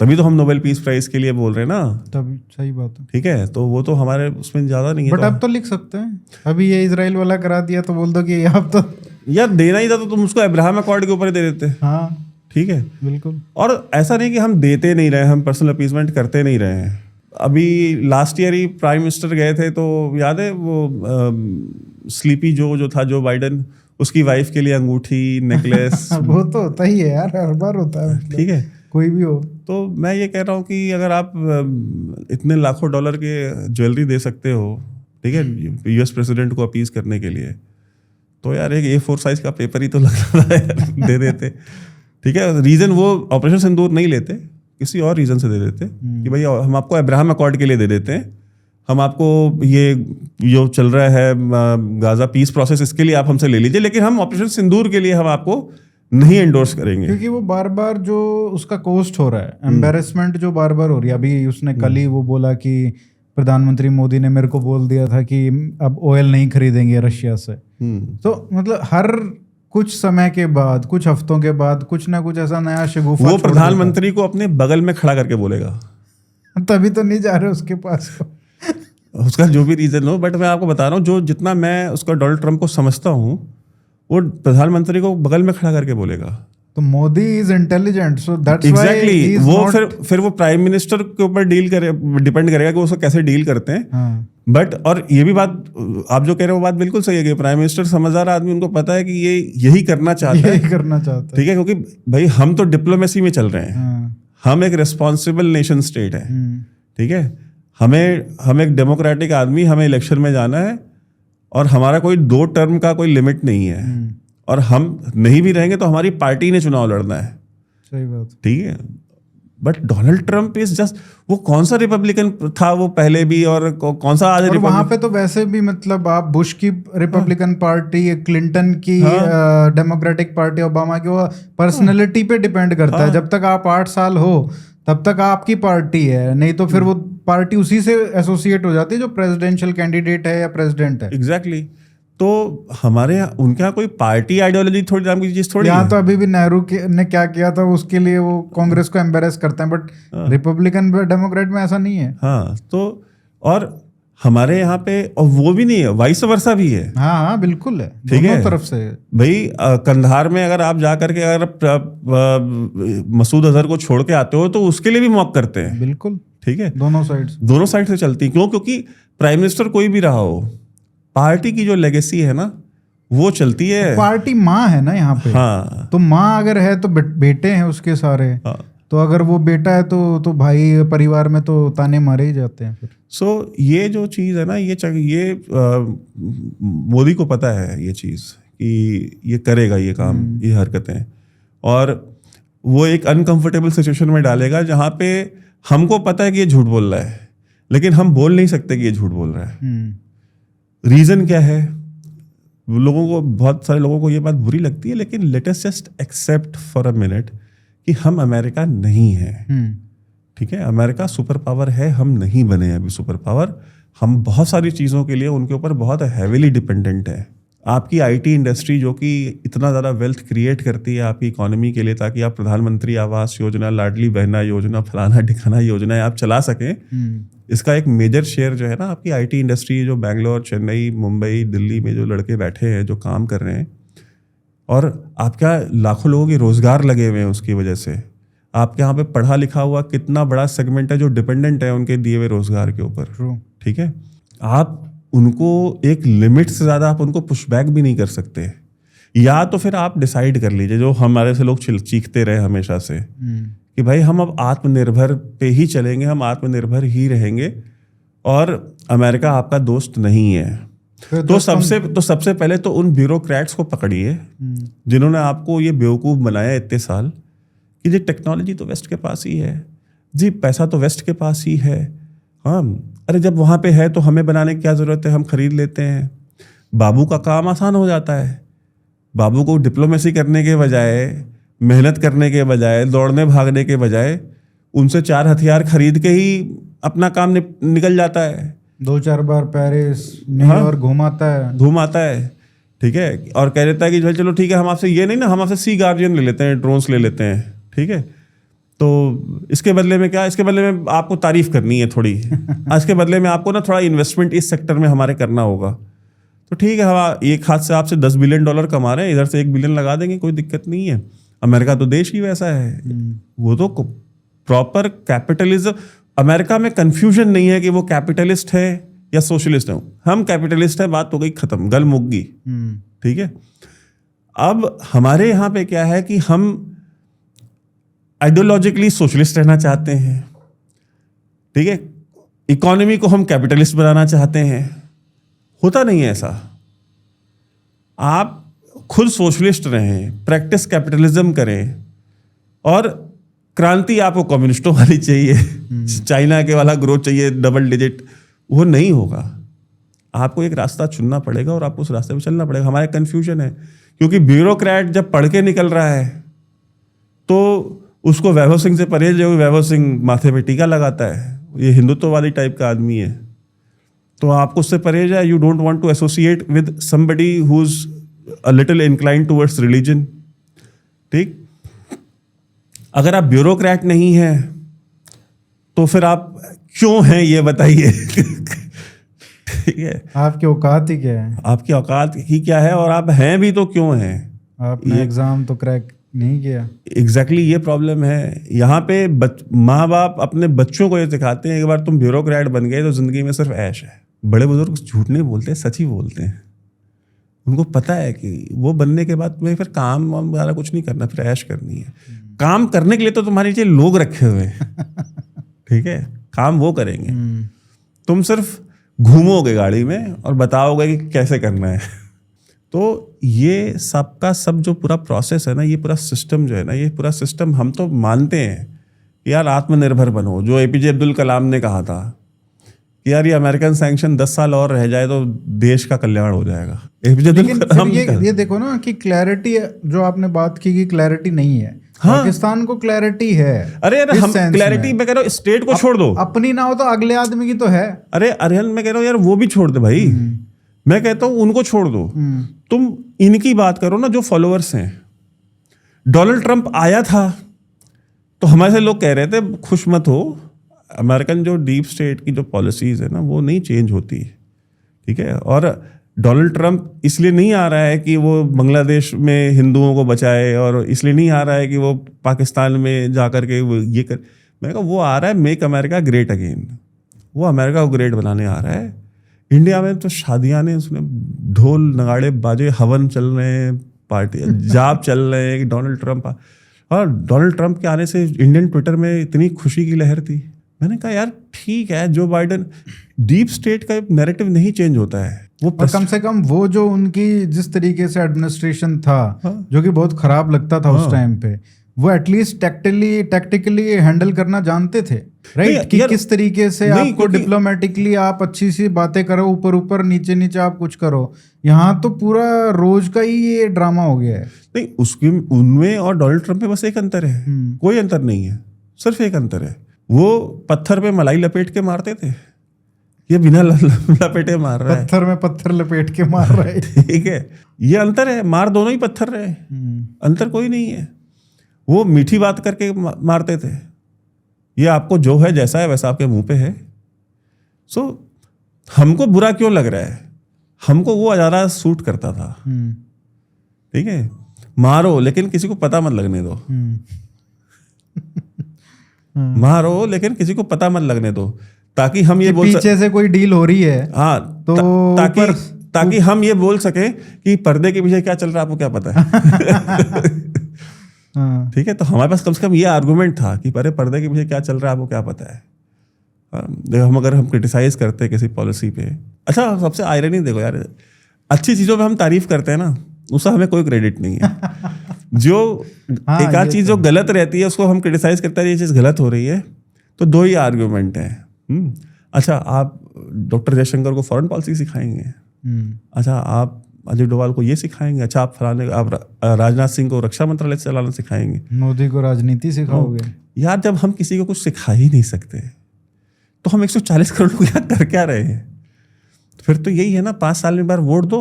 तभी तो हम नोबेल पीस प्राइज के लिए बोल रहे हैं ना। तभी सही बात है। ठीक है, तो वो तो हमारे उसमें ज़्यादा नहीं है। बट अब तो लिख सकते हैं, अभी ये इजराइल वाला करा दिया तो बोल दो कि आप तो यार देना ही था तो तुम उसको अब्राहम अकॉर्ड के ऊपर ही दे देते। हाँ ठीक है, बिल्कुल। और ऐसा नहीं कि हम देते नहीं रहे, हम पर्सनल अपीजमेंट करते नहीं रहे हैं। अभी लास्ट ईयर ही प्राइम मिनिस्टर गए थे, तो याद है वो स्लीपी जो था, जो बाइडन, उसकी वाइफ के लिए अंगूठी, नेकलेस वो तो होता ही है यार, हर बार होता है। ठीक है, कोई भी हो। तो मैं ये कह रहा हूँ कि अगर आप इतने लाखों डॉलर के ज्वेलरी दे सकते हो, ठीक है, US प्रेसिडेंट को अपीज करने के लिए, तो यार एक A4 साइज का पेपर ही तो लग रहा है दे देते। ठीक है, रीजन वो ऑपरेशन सिंदूर नहीं लेते, किसी और रीजन से दे देते कि भाई हम आपको अब्राहम अकॉर्ड के लिए दे देते हैं, हम आपको ये जो चल रहा है गाजा पीस प्रोसेस, इसके लिए आप हमसे ले लीजिए, लेकिन हम ऑपरेशन सिंदूर के लिए हम आपको नहीं एंडोर्स करेंगे। क्योंकि वो बार बार जो उसका कॉस्ट हो रहा है, एम्बेरसमेंट जो बार बार हो रही है। अभी उसने कल ही वो बोला कि प्रधानमंत्री मोदी ने मेरे को बोल दिया था कि अब ऑयल नहीं खरीदेंगे रशिया से। तो मतलब हर कुछ समय के बाद, कुछ हफ्तों के बाद कुछ ना कुछ ऐसा नया शगुफा वो प्रधानमंत्री को अपने बगल में खड़ा करके बोलेगा। तभी तो नहीं जा रहे उसके पास। उसका जो भी रीजन हो, बट मैं आपको बता रहा हूँ जो जितना मैं उसका डोनाल्ड ट्रम्प को समझता हूँ, वो प्रधानमंत्री को बगल में खड़ा करके बोलेगा। तो Modi is intelligent, so that's exactly वो फिर वो प्राइम मिनिस्टर के ऊपर डिपेंड करेगा कि वो उसको कैसे डील करते हैं। बट और ये भी बात आप जो कह रहे हो वो बात बिल्कुल सही है कि प्राइम मिनिस्टर समझदार आदमी, उनको पता है कि ये यही करना चाहता है, ठीक है, क्योंकि भाई हम तो डिप्लोमेसी में चल रहे हैं, हम एक रिस्पॉन्सिबल नेशन स्टेट है, ठीक है, हम एक डेमोक्रेटिक आदमी, हमें इलेक्शन में जाना है और हमारा कोई 2 टर्म का कोई लिमिट नहीं है, और हम नहीं भी रहेंगे तो हमारी पार्टी ने चुनाव लड़ना है। सही बात, ठीक है। But Donald Trump is just, वो कौन सा रिपब्लिकन था वो पहले भी, और कौन सा आज और वहां पे तो वैसे भी मतलब आप बुश की रिपब्लिकन पार्टी, क्लिंटन की डेमोक्रेटिक पार्टी, ओबामा की, वो पर्सनैलिटी पे डिपेंड करता है। जब तक आप 8 साल हो तब तक आपकी पार्टी है, नहीं तो फिर वो पार्टी उसी से एसोसिएट हो जाती है जो प्रेसिडेंशियल कैंडिडेट है या प्रेसिडेंट है। एग्जैक्टली। तो हमारे यहाँ उनके यहाँ कोई पार्टी आइडियोलॉजी थोड़ी नाम की चीज थोड़ी यहाँ तो अभी भी नेहरू ने क्या किया था उसके लिए वो कांग्रेस को एम्बेरस करते हैं, बट रिपब्लिकन डेमोक्रेट में ऐसा नहीं है। हाँ, तो और हमारे यहाँ पे और वो भी नहीं है, वाइस वर्सा भी है। हाँ बिल्कुल है, ठीक है, दोनों तरफ से भाई। कंधार में अगर आप जा करके अगर मसूद अजहर को छोड़ के आते हो तो उसके लिए भी मॉक करते हैं। बिल्कुल, ठीक है, दोनों साइड से चलती है। क्यों? क्योंकि प्राइम मिनिस्टर कोई भी रहा हो, पार्टी की जो लेगेसी है ना वो चलती है। पार्टी माँ है ना यहाँ पे। हाँ, तो माँ अगर है तो बेटे हैं उसके सारे। हाँ। तो अगर वो बेटा है तो भाई परिवार में तो ताने मारे ही जाते हैं फिर। सो ये जो चीज़ है ना, ये मोदी को पता है ये चीज़ कि ये करेगा ये काम, ये हरकतें, और वो एक अनकंफर्टेबल सिचुएशन में डालेगा जहाँ पे हमको पता है कि ये झूठ बोल रहा है, लेकिन हम बोल नहीं सकते कि ये झूठ बोल रहा है। रीजन क्या है? लोगों को, बहुत सारे लोगों को ये बात बुरी लगती है, लेकिन let us just except for a minute कि हम अमेरिका नहीं है। ठीक है, अमेरिका सुपर पावर है, हम नहीं बने अभी सुपर पावर। हम बहुत सारी चीज़ों के लिए उनके ऊपर बहुत हैवीली डिपेंडेंट है। आपकी आईटी इंडस्ट्री जो कि इतना ज़्यादा वेल्थ क्रिएट करती है आपकी इकोनॉमी के लिए, ताकि आप प्रधानमंत्री आवास योजना, लाडली बहना योजना, फलाना ढिकाना योजना आप चला सकें, इसका एक मेजर शेयर जो है ना आपकी आईटी इंडस्ट्री, जो बैंगलोर, चेन्नई, मुंबई, दिल्ली में जो लड़के बैठे हैं, जो काम कर रहे हैं, और आपका लाखों लोगों के रोजगार लगे हुए हैं उसकी वजह से। आपके यहाँ पे पढ़ा लिखा हुआ कितना बड़ा सेगमेंट है जो डिपेंडेंट है उनके दिए हुए रोजगार के ऊपर। ठीक है, आप उनको एक लिमिट से ज़्यादा आप उनको पुशबैक भी नहीं कर सकते। या तो फिर आप डिसाइड कर लीजिए, जो हमारे से लोग चीखते रहे हमेशा से, कि भाई हम अब आत्मनिर्भर पे ही चलेंगे, हम आत्मनिर्भर ही रहेंगे, और अमेरिका आपका दोस्त नहीं है। तो सबसे पहले तो उन ब्यूरोक्रेट्स को पकड़िए जिन्होंने आपको ये बेवकूफ़ बनाया इतने साल कि जी टेक्नोलॉजी तो वेस्ट के पास ही है, जी पैसा तो वेस्ट के पास ही है। हाँ, अरे जब वहाँ पे है तो हमें बनाने की क्या ज़रूरत है, हम खरीद लेते हैं। बाबू का काम आसान हो जाता है। बाबू को डिप्लोमेसी करने के बजाय, मेहनत करने के बजाय, दौड़ने भागने के बजाय, उनसे 4 हथियार खरीद के ही अपना काम निकल जाता है। 2-4 बार पेरिस, न्यूयॉर्क घूम आता है। ठीक है, और कह देता है कि चलो ठीक है, हम आपसे ये नहीं ना, हम आपसे सी गार्जियन ले लेते हैं, ड्रोन्स ले लेते हैं। ठीक है, तो इसके बदले में क्या, इसके बदले में आपको तारीफ करनी है थोड़ी, इसके बदले में आपको ना थोड़ा इन्वेस्टमेंट इस सेक्टर में हमारे करना होगा। तो ठीक है, हम एक हाथ से आपसे $10 बिलियन कमा रहे हैं, इधर से $1 बिलियन लगा देंगे, कोई दिक्कत नहीं है। अमेरिका तो देश ही वैसा है, वो तो प्रॉपर कैपिटलिज्म। अमेरिका में कंफ्यूजन नहीं है कि वो कैपिटलिस्ट है या सोशलिस्ट है। हम कैपिटलिस्ट है, बात हो गई खत्म, गल मुक गई। ठीक है, अब हमारे यहाँ पे क्या है कि हम आइडियोलॉजिकली सोशलिस्ट रहना चाहते हैं। ठीक है, इकोनॉमी को हम कैपिटलिस्ट बनाना चाहते हैं। होता नहीं है ऐसा। आप खुद सोशलिस्ट रहें, प्रैक्टिस कैपिटलिज्म करें, और क्रांति आपको कम्युनिस्टों वाली चाहिए, चाइना के वाला ग्रोथ चाहिए डबल डिजिट, वो नहीं होगा। आपको एक रास्ता चुनना पड़ेगा और आपको उस रास्ते पे चलना पड़ेगा। हमारे कंफ्यूजन है क्योंकि ब्यूरोक्रेट जब पढ़ के निकल रहा है तो उसको वैभव सिंह से परहेज, जो वैभव सिंह माथे पे टीका लगाता है, ये हिंदुत्व वाली टाइप का आदमी है। तो आपको उससे परहेज है. You don't want to associate with somebody who is a little inclined towards religion. ठीक. अगर आप ब्यूरोक्रेट नहीं हैं तो फिर आप क्यों हैं ये बताइए. ठीक है. आपकी औकात ही क्या है? आपकी औकात ही क्या है, और आप हैं भी तो क्यों हैं. आपने एग्जाम तो क्रैक नहीं किया. एग्जैक्टली ये प्रॉब्लम है. यहाँ पे माँ बाप अपने बच्चों को ये सिखाते हैं, एक बार तुम ब्यूरोक्रेट बन गए तो जिंदगी में सिर्फ ऐश है. बड़े बुजुर्ग झूठ नहीं बोलते, सच ही बोलते हैं. उनको पता है कि वो बनने के बाद तुम्हें फिर काम वाला कुछ नहीं करना, फिर ऐश करनी है. काम करने के लिए तो तुम्हारे नीचे लोग रखे हुए हैं. ठीक है. काम वो करेंगे, तुम सिर्फ घूमोगे गाड़ी में और बताओगे कि कैसे करना है. तो ये सबका सब जो पूरा प्रोसेस है ना, ये पूरा सिस्टम जो है ना, ये पूरा सिस्टम हम तो मानते हैं कि यार आत्मनिर्भर बनो. जो एपीजे अब्दुल कलाम ने कहा था कि यार ये अमेरिकन सैंक्शन 10 साल और रह जाए तो देश का कल्याण हो जाएगा. एपीजे अब्दुल कलाम. ये देखो ना कि क्लैरिटी, जो आपने बात की कि क्लैरिटी नहीं है. हाँ? पाकिस्तान को क्लैरिटी है. अरे यार हम क्लैरिटी मैं कह रहा हूँ स्टेट को छोड़ दो. अपनी ना हो तो अगले आदमी की तो है. अरे अरिहन मैं कह रहा हूँ यार वो भी छोड़ दे भाई. मैं कहता हूँ उनको छोड़ दो. तुम इनकी बात करो ना जो फॉलोअर्स हैं. डोनाल्ड ट्रंप आया था तो हमारे से लोग कह रहे थे खुश मत हो, अमेरिकन जो डीप स्टेट की जो पॉलिसीज है ना वो नहीं चेंज होती. ठीक है. और डोनाल्ड ट्रंप इसलिए नहीं आ रहा है कि वो बांग्लादेश में हिंदुओं को बचाए, और इसलिए नहीं आ रहा है कि वो पाकिस्तान में जाकर के वो ये कर. मैंने कहा वो आ रहा है मेक अमेरिका ग्रेट अगेन. वो अमेरिका को ग्रेट बनाने आ रहा है. इंडिया में तो शादियां ने उसमें ढोल नगाड़े बाजे, हवन चल रहे हैं, पार्टी जाप चल रहे हैं कि डोनाल्ड ट्रंप. और डोनाल्ड ट्रंप के आने से इंडियन ट्विटर में इतनी खुशी की लहर थी. मैंने कहा यार ठीक है, जो बाइडन, डीप स्टेट का नैरेटिव नहीं चेंज होता है. वो कम से कम वो जो उनकी जिस तरीके से एडमिनिस्ट्रेशन था, जो कि बहुत खराब लगता था उस टाइम पे, वो एटलीस्ट टैक्टिकली हैंडल करना जानते थे. राइट. कि किस तरीके से आपको डिप्लोमेटिकली आप अच्छी सी बातें करो, ऊपर ऊपर नीचे नीचे आप कुछ करो. यहाँ तो पूरा रोज का ही ये ड्रामा हो गया है. नहीं, उसकी उनमें और डोनाल्ड ट्रंप में बस एक अंतर है. कोई अंतर नहीं है, सिर्फ एक अंतर है. वो पत्थर पे मलाई लपेट के मारते थे, ये बिना लपेटे मार रहा है. पत्थर में पत्थर लपेट के मार रहा है. ठीक है. ये अंतर है. मार दोनों ही पत्थर रहे, अंतर कोई नहीं है. वो मीठी बात करके मारते थे. ये आपको जो है जैसा है वैसा आपके मुंह पे है. सो हमको बुरा क्यों लग रहा है? हमको वो ज़्यादा सूट करता था. ठीक है. मारो लेकिन किसी को पता मत लगने दो. मारो लेकिन किसी को पता मत लगने दो, ताकि हम ये बोल पीछे से कोई डील हो रही है. हाँ, तो ताकि हम ये बोल सके कि पर्दे के पीछे क्या चल रहा है आपको क्या पता है. ठीक है. तो हमारे पास कम से कम ये आर्गुमेंट था कि अरे पर्दे के पीछे क्या चल रहा है आपको क्या पता है. अगर हम क्रिटिसाइज करते हैं किसी पॉलिसी पे, अच्छा सबसे आयरनी देखो यार, अच्छी चीज़ों पे हम तारीफ करते हैं ना, उसका हमें कोई क्रेडिट नहीं है. जो एक आध चीज़ जो गलत रहती है उसको हम क्रिटिसाइज करते हैं, ये चीज़ गलत हो रही है. तो दो ही आर्ग्यूमेंट हैं. अच्छा आप डॉक्टर जयशंकर को फॉरेन पॉलिसी सिखाएंगे. अच्छा आप अजय डोभाल को ये सिखाएंगे. अच्छा आप राजनाथ सिंह को रक्षा मंत्रालय चलाना सिखाएंगे. मोदी को राजनीति सिखाओगे. यार जब हम किसी को कुछ सिखा ही नहीं सकते तो हम 140 करोड़ लोग यहाँ कर क्या रहे हैं? फिर तो यही है ना, 5 साल में बार वोट दो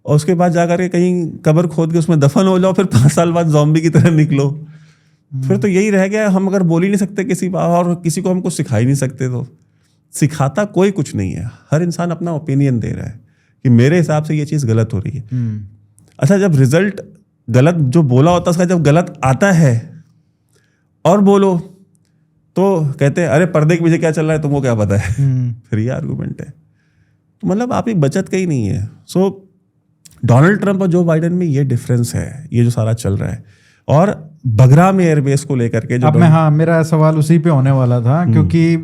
और उसके बाद जाकर के कहीं कब्र खोद के उसमें दफन हो जाओ, फिर 5 साल बाद ज़ॉम्बी की तरह निकलो. फिर तो यही रह गया. हम अगर बोल ही नहीं सकते किसी बात और किसी को हम कुछ सिखा ही नहीं सकते, तो सिखाता कोई कुछ नहीं है. हर इंसान अपना ओपिनियन दे रहा है कि मेरे हिसाब से ये चीज़ गलत हो रही है. अच्छा जब रिजल्ट गलत जो बोला होता है उसका जब गलत आता है और बोलो तो कहते हैं अरे पर्दे के पीछे क्या चल रहा है तुमको क्या पता है. फिर ये आर्गूमेंट है. तो मतलब आपकी बचत का ही नहीं है. सो डोनाल्ड ट्रंप और जो बाइडेन में ये डिफरेंस है, ये जो सारा चल रहा है. और बगराम एयरबेस को लेकर के जो अब मेरा सवाल उसी पे होने वाला था, क्योंकि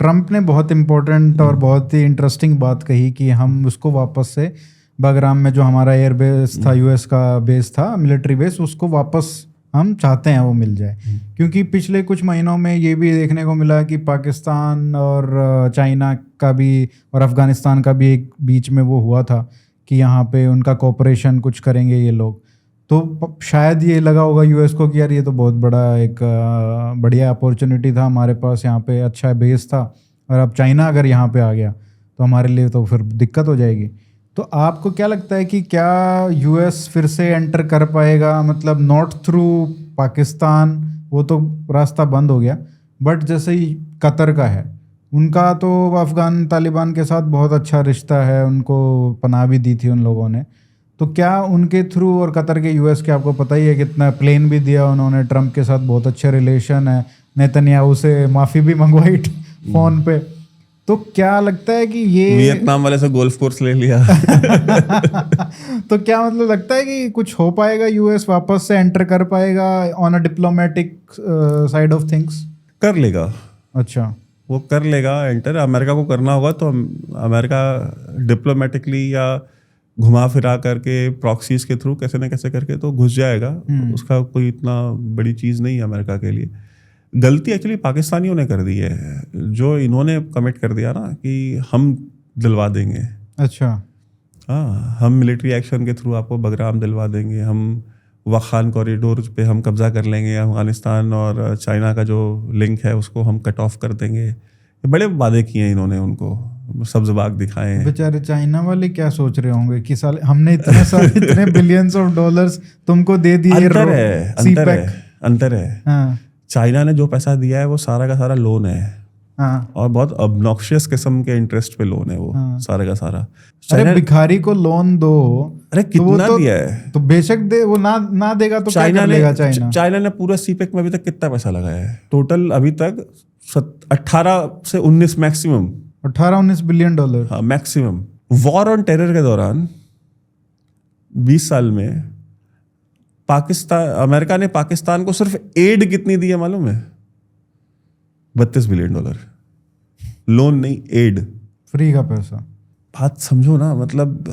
ट्रंप ने बहुत इंपॉर्टेंट और बहुत ही इंटरेस्टिंग बात कही कि हम उसको वापस से बगराम में जो हमारा एयरबेस था, यूएस का बेस था, मिलिट्री बेस, उसको वापस हम चाहते हैं वो मिल जाए. क्योंकि पिछले कुछ महीनों में ये भी देखने को मिला कि पाकिस्तान और चाइना का भी और अफ़गानिस्तान का भी एक बीच में वो हुआ था कि यहाँ पे उनका कोऑपरेशन कुछ करेंगे ये लोग. तो शायद ये लगा होगा यूएस को कि यार ये तो बहुत बड़ा एक बढ़िया अपॉर्चुनिटी था हमारे पास, यहाँ पे अच्छा बेस था, और अब चाइना अगर यहाँ पे आ गया तो हमारे लिए तो फिर दिक्कत हो जाएगी। तो आपको क्या लगता है कि क्या यूएस फिर से एंटर कर पाएगा, मतलब नॉट थ्रू पाकिस्तान, वो तो रास्ता बंद हो गया, बट जैसे ही कतर का है, उनका तो अफगान तालिबान के साथ बहुत अच्छा रिश्ता है, उनको पनाह भी दी थी उन लोगों ने, तो क्या उनके थ्रू, और कतर के यूएस के आपको पता ही है कितना प्लेन भी दिया उन्होंने, ट्रम्प के साथ बहुत अच्छे रिलेशन है, नेतन्याहू से माफ़ी भी मंगवाई फ़ोन पे, तो क्या लगता है कि ये वियतनाम वाले से गोल्फ कोर्स ले लिया तो क्या मतलब लगता है कि कुछ हो पाएगा, यूएस वापस से एंटर कर पाएगा on a diplomatic side of things? कर लेगा, अच्छा, वो कर लेगा एंटर। अमेरिका को करना होगा तो अमेरिका डिप्लोमेटिकली या घुमा फिरा करके प्रॉक्सीज के थ्रू कैसे ना कैसे करके तो घुस जाएगा। उसका कोई इतना बड़ी चीज़ नहीं है अमेरिका के लिए। गलती एक्चुअली पाकिस्तानियों ने कर दी है, जो इन्होंने कमिट कर दिया ना कि हम दिलवा देंगे। अच्छा, हाँ, हम मिलिट्री एक्शन के थ्रू आपको बगराम दिलवा देंगे, हम वखान कॉरिडोर पे हम कब्जा कर लेंगे, अफगानिस्तान और चाइना का जो लिंक है उसको हम कट ऑफ कर देंगे। ये बड़े वादे किए हैं इन्होंने, उनको सब्ज बाग दिखाए हैं। बेचारे चाइना वाले क्या सोच रहे होंगे कि साले हमने इतने सारे इतने बिलियंस ऑफ डॉलर्स तुमको दे दिए। अंतर है। हाँ, चाइना ने जो पैसा दिया है वो सारा का सारा लोन है। हाँ, और बहुत ऑब्नॉक्शियस किस्म के इंटरेस्ट पे लोन है वो। हाँ। सारा का सारा। अरे भिखारी को लोन दो, अरे कितना तो दिया है? तो बेशक दे, वो ना देगा तो क्या कर लेगा चाइना ने पूरा सीपेक में अभी तक कितना पैसा लगाया है टोटल? अभी तक 18 से 19 मैक्सिमम, 18-19 बिलियन डॉलर। हाँ, मैक्सिमम। वॉर ऑन टेरर के दौरान 20 साल में अमेरिका ने पाकिस्तान को सिर्फ एड कितनी दी है मालूम है? 32 बिलियन डॉलर। लोन नहीं, एड, फ्री का पैसा। बात समझो ना, मतलब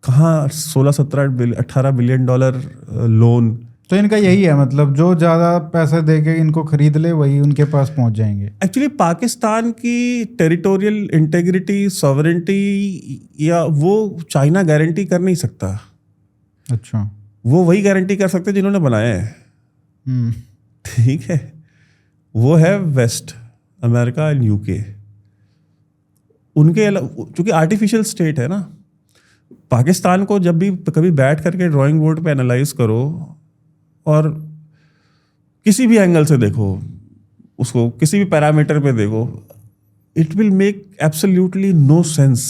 कहाँ 18 बिलियन डॉलर लोन। तो इनका यही है, मतलब जो ज़्यादा पैसे देके इनको खरीद ले वही उनके पास पहुंच जाएंगे। एक्चुअली पाकिस्तान की टेरिटोरियल इंटेग्रिटी, सॉवरेंटी या वो चाइना गारंटी कर नहीं सकता। अच्छा, वो वही गारंटी कर सकते जिन्होंने बनाया है। ठीक है, वो है वेस्ट, अमेरिका एंड यूके। उनके चूंकि आर्टिफिशियल स्टेट है ना, पाकिस्तान को जब भी कभी बैठ करके ड्राइंग बोर्ड पे एनालाइज करो और किसी भी एंगल से देखो उसको, किसी भी पैरामीटर पे देखो, it will make absolutely no sense.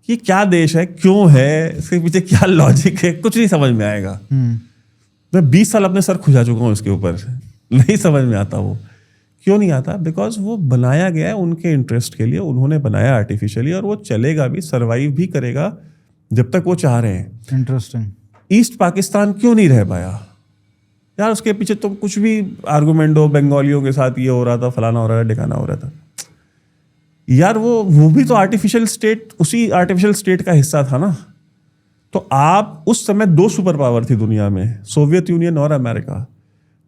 ये क्या देश है, क्यों है, इसके पीछे क्या लॉजिक है, कुछ नहीं समझ में आएगा। मैं 20 साल अपने सर खुजा चुका हूँ इसके ऊपर, नहीं समझ में आता। वो क्यों नहीं आता? बिकॉज वो बनाया गया है उनके इंटरेस्ट के लिए, उन्होंने बनाया आर्टिफिशियली, और वो चलेगा भी, सर्वाइव भी करेगा जब तक वो चाह रहे हैं। इंटरेस्टिंग। ईस्ट पाकिस्तान क्यों नहीं रह पाया यार? उसके पीछे तो कुछ भी आर्गूमेंट हो, बंगालियों के साथ ये हो रहा था, फलाना हो रहा था, ढिकाना हो रहा था यार। वो भी तो आर्टिफिशियल स्टेट, उसी आर्टिफिशियल स्टेट का हिस्सा था ना। तो आप उस समय 2 सुपर पावर थी दुनिया में, सोवियत यूनियन और अमेरिका।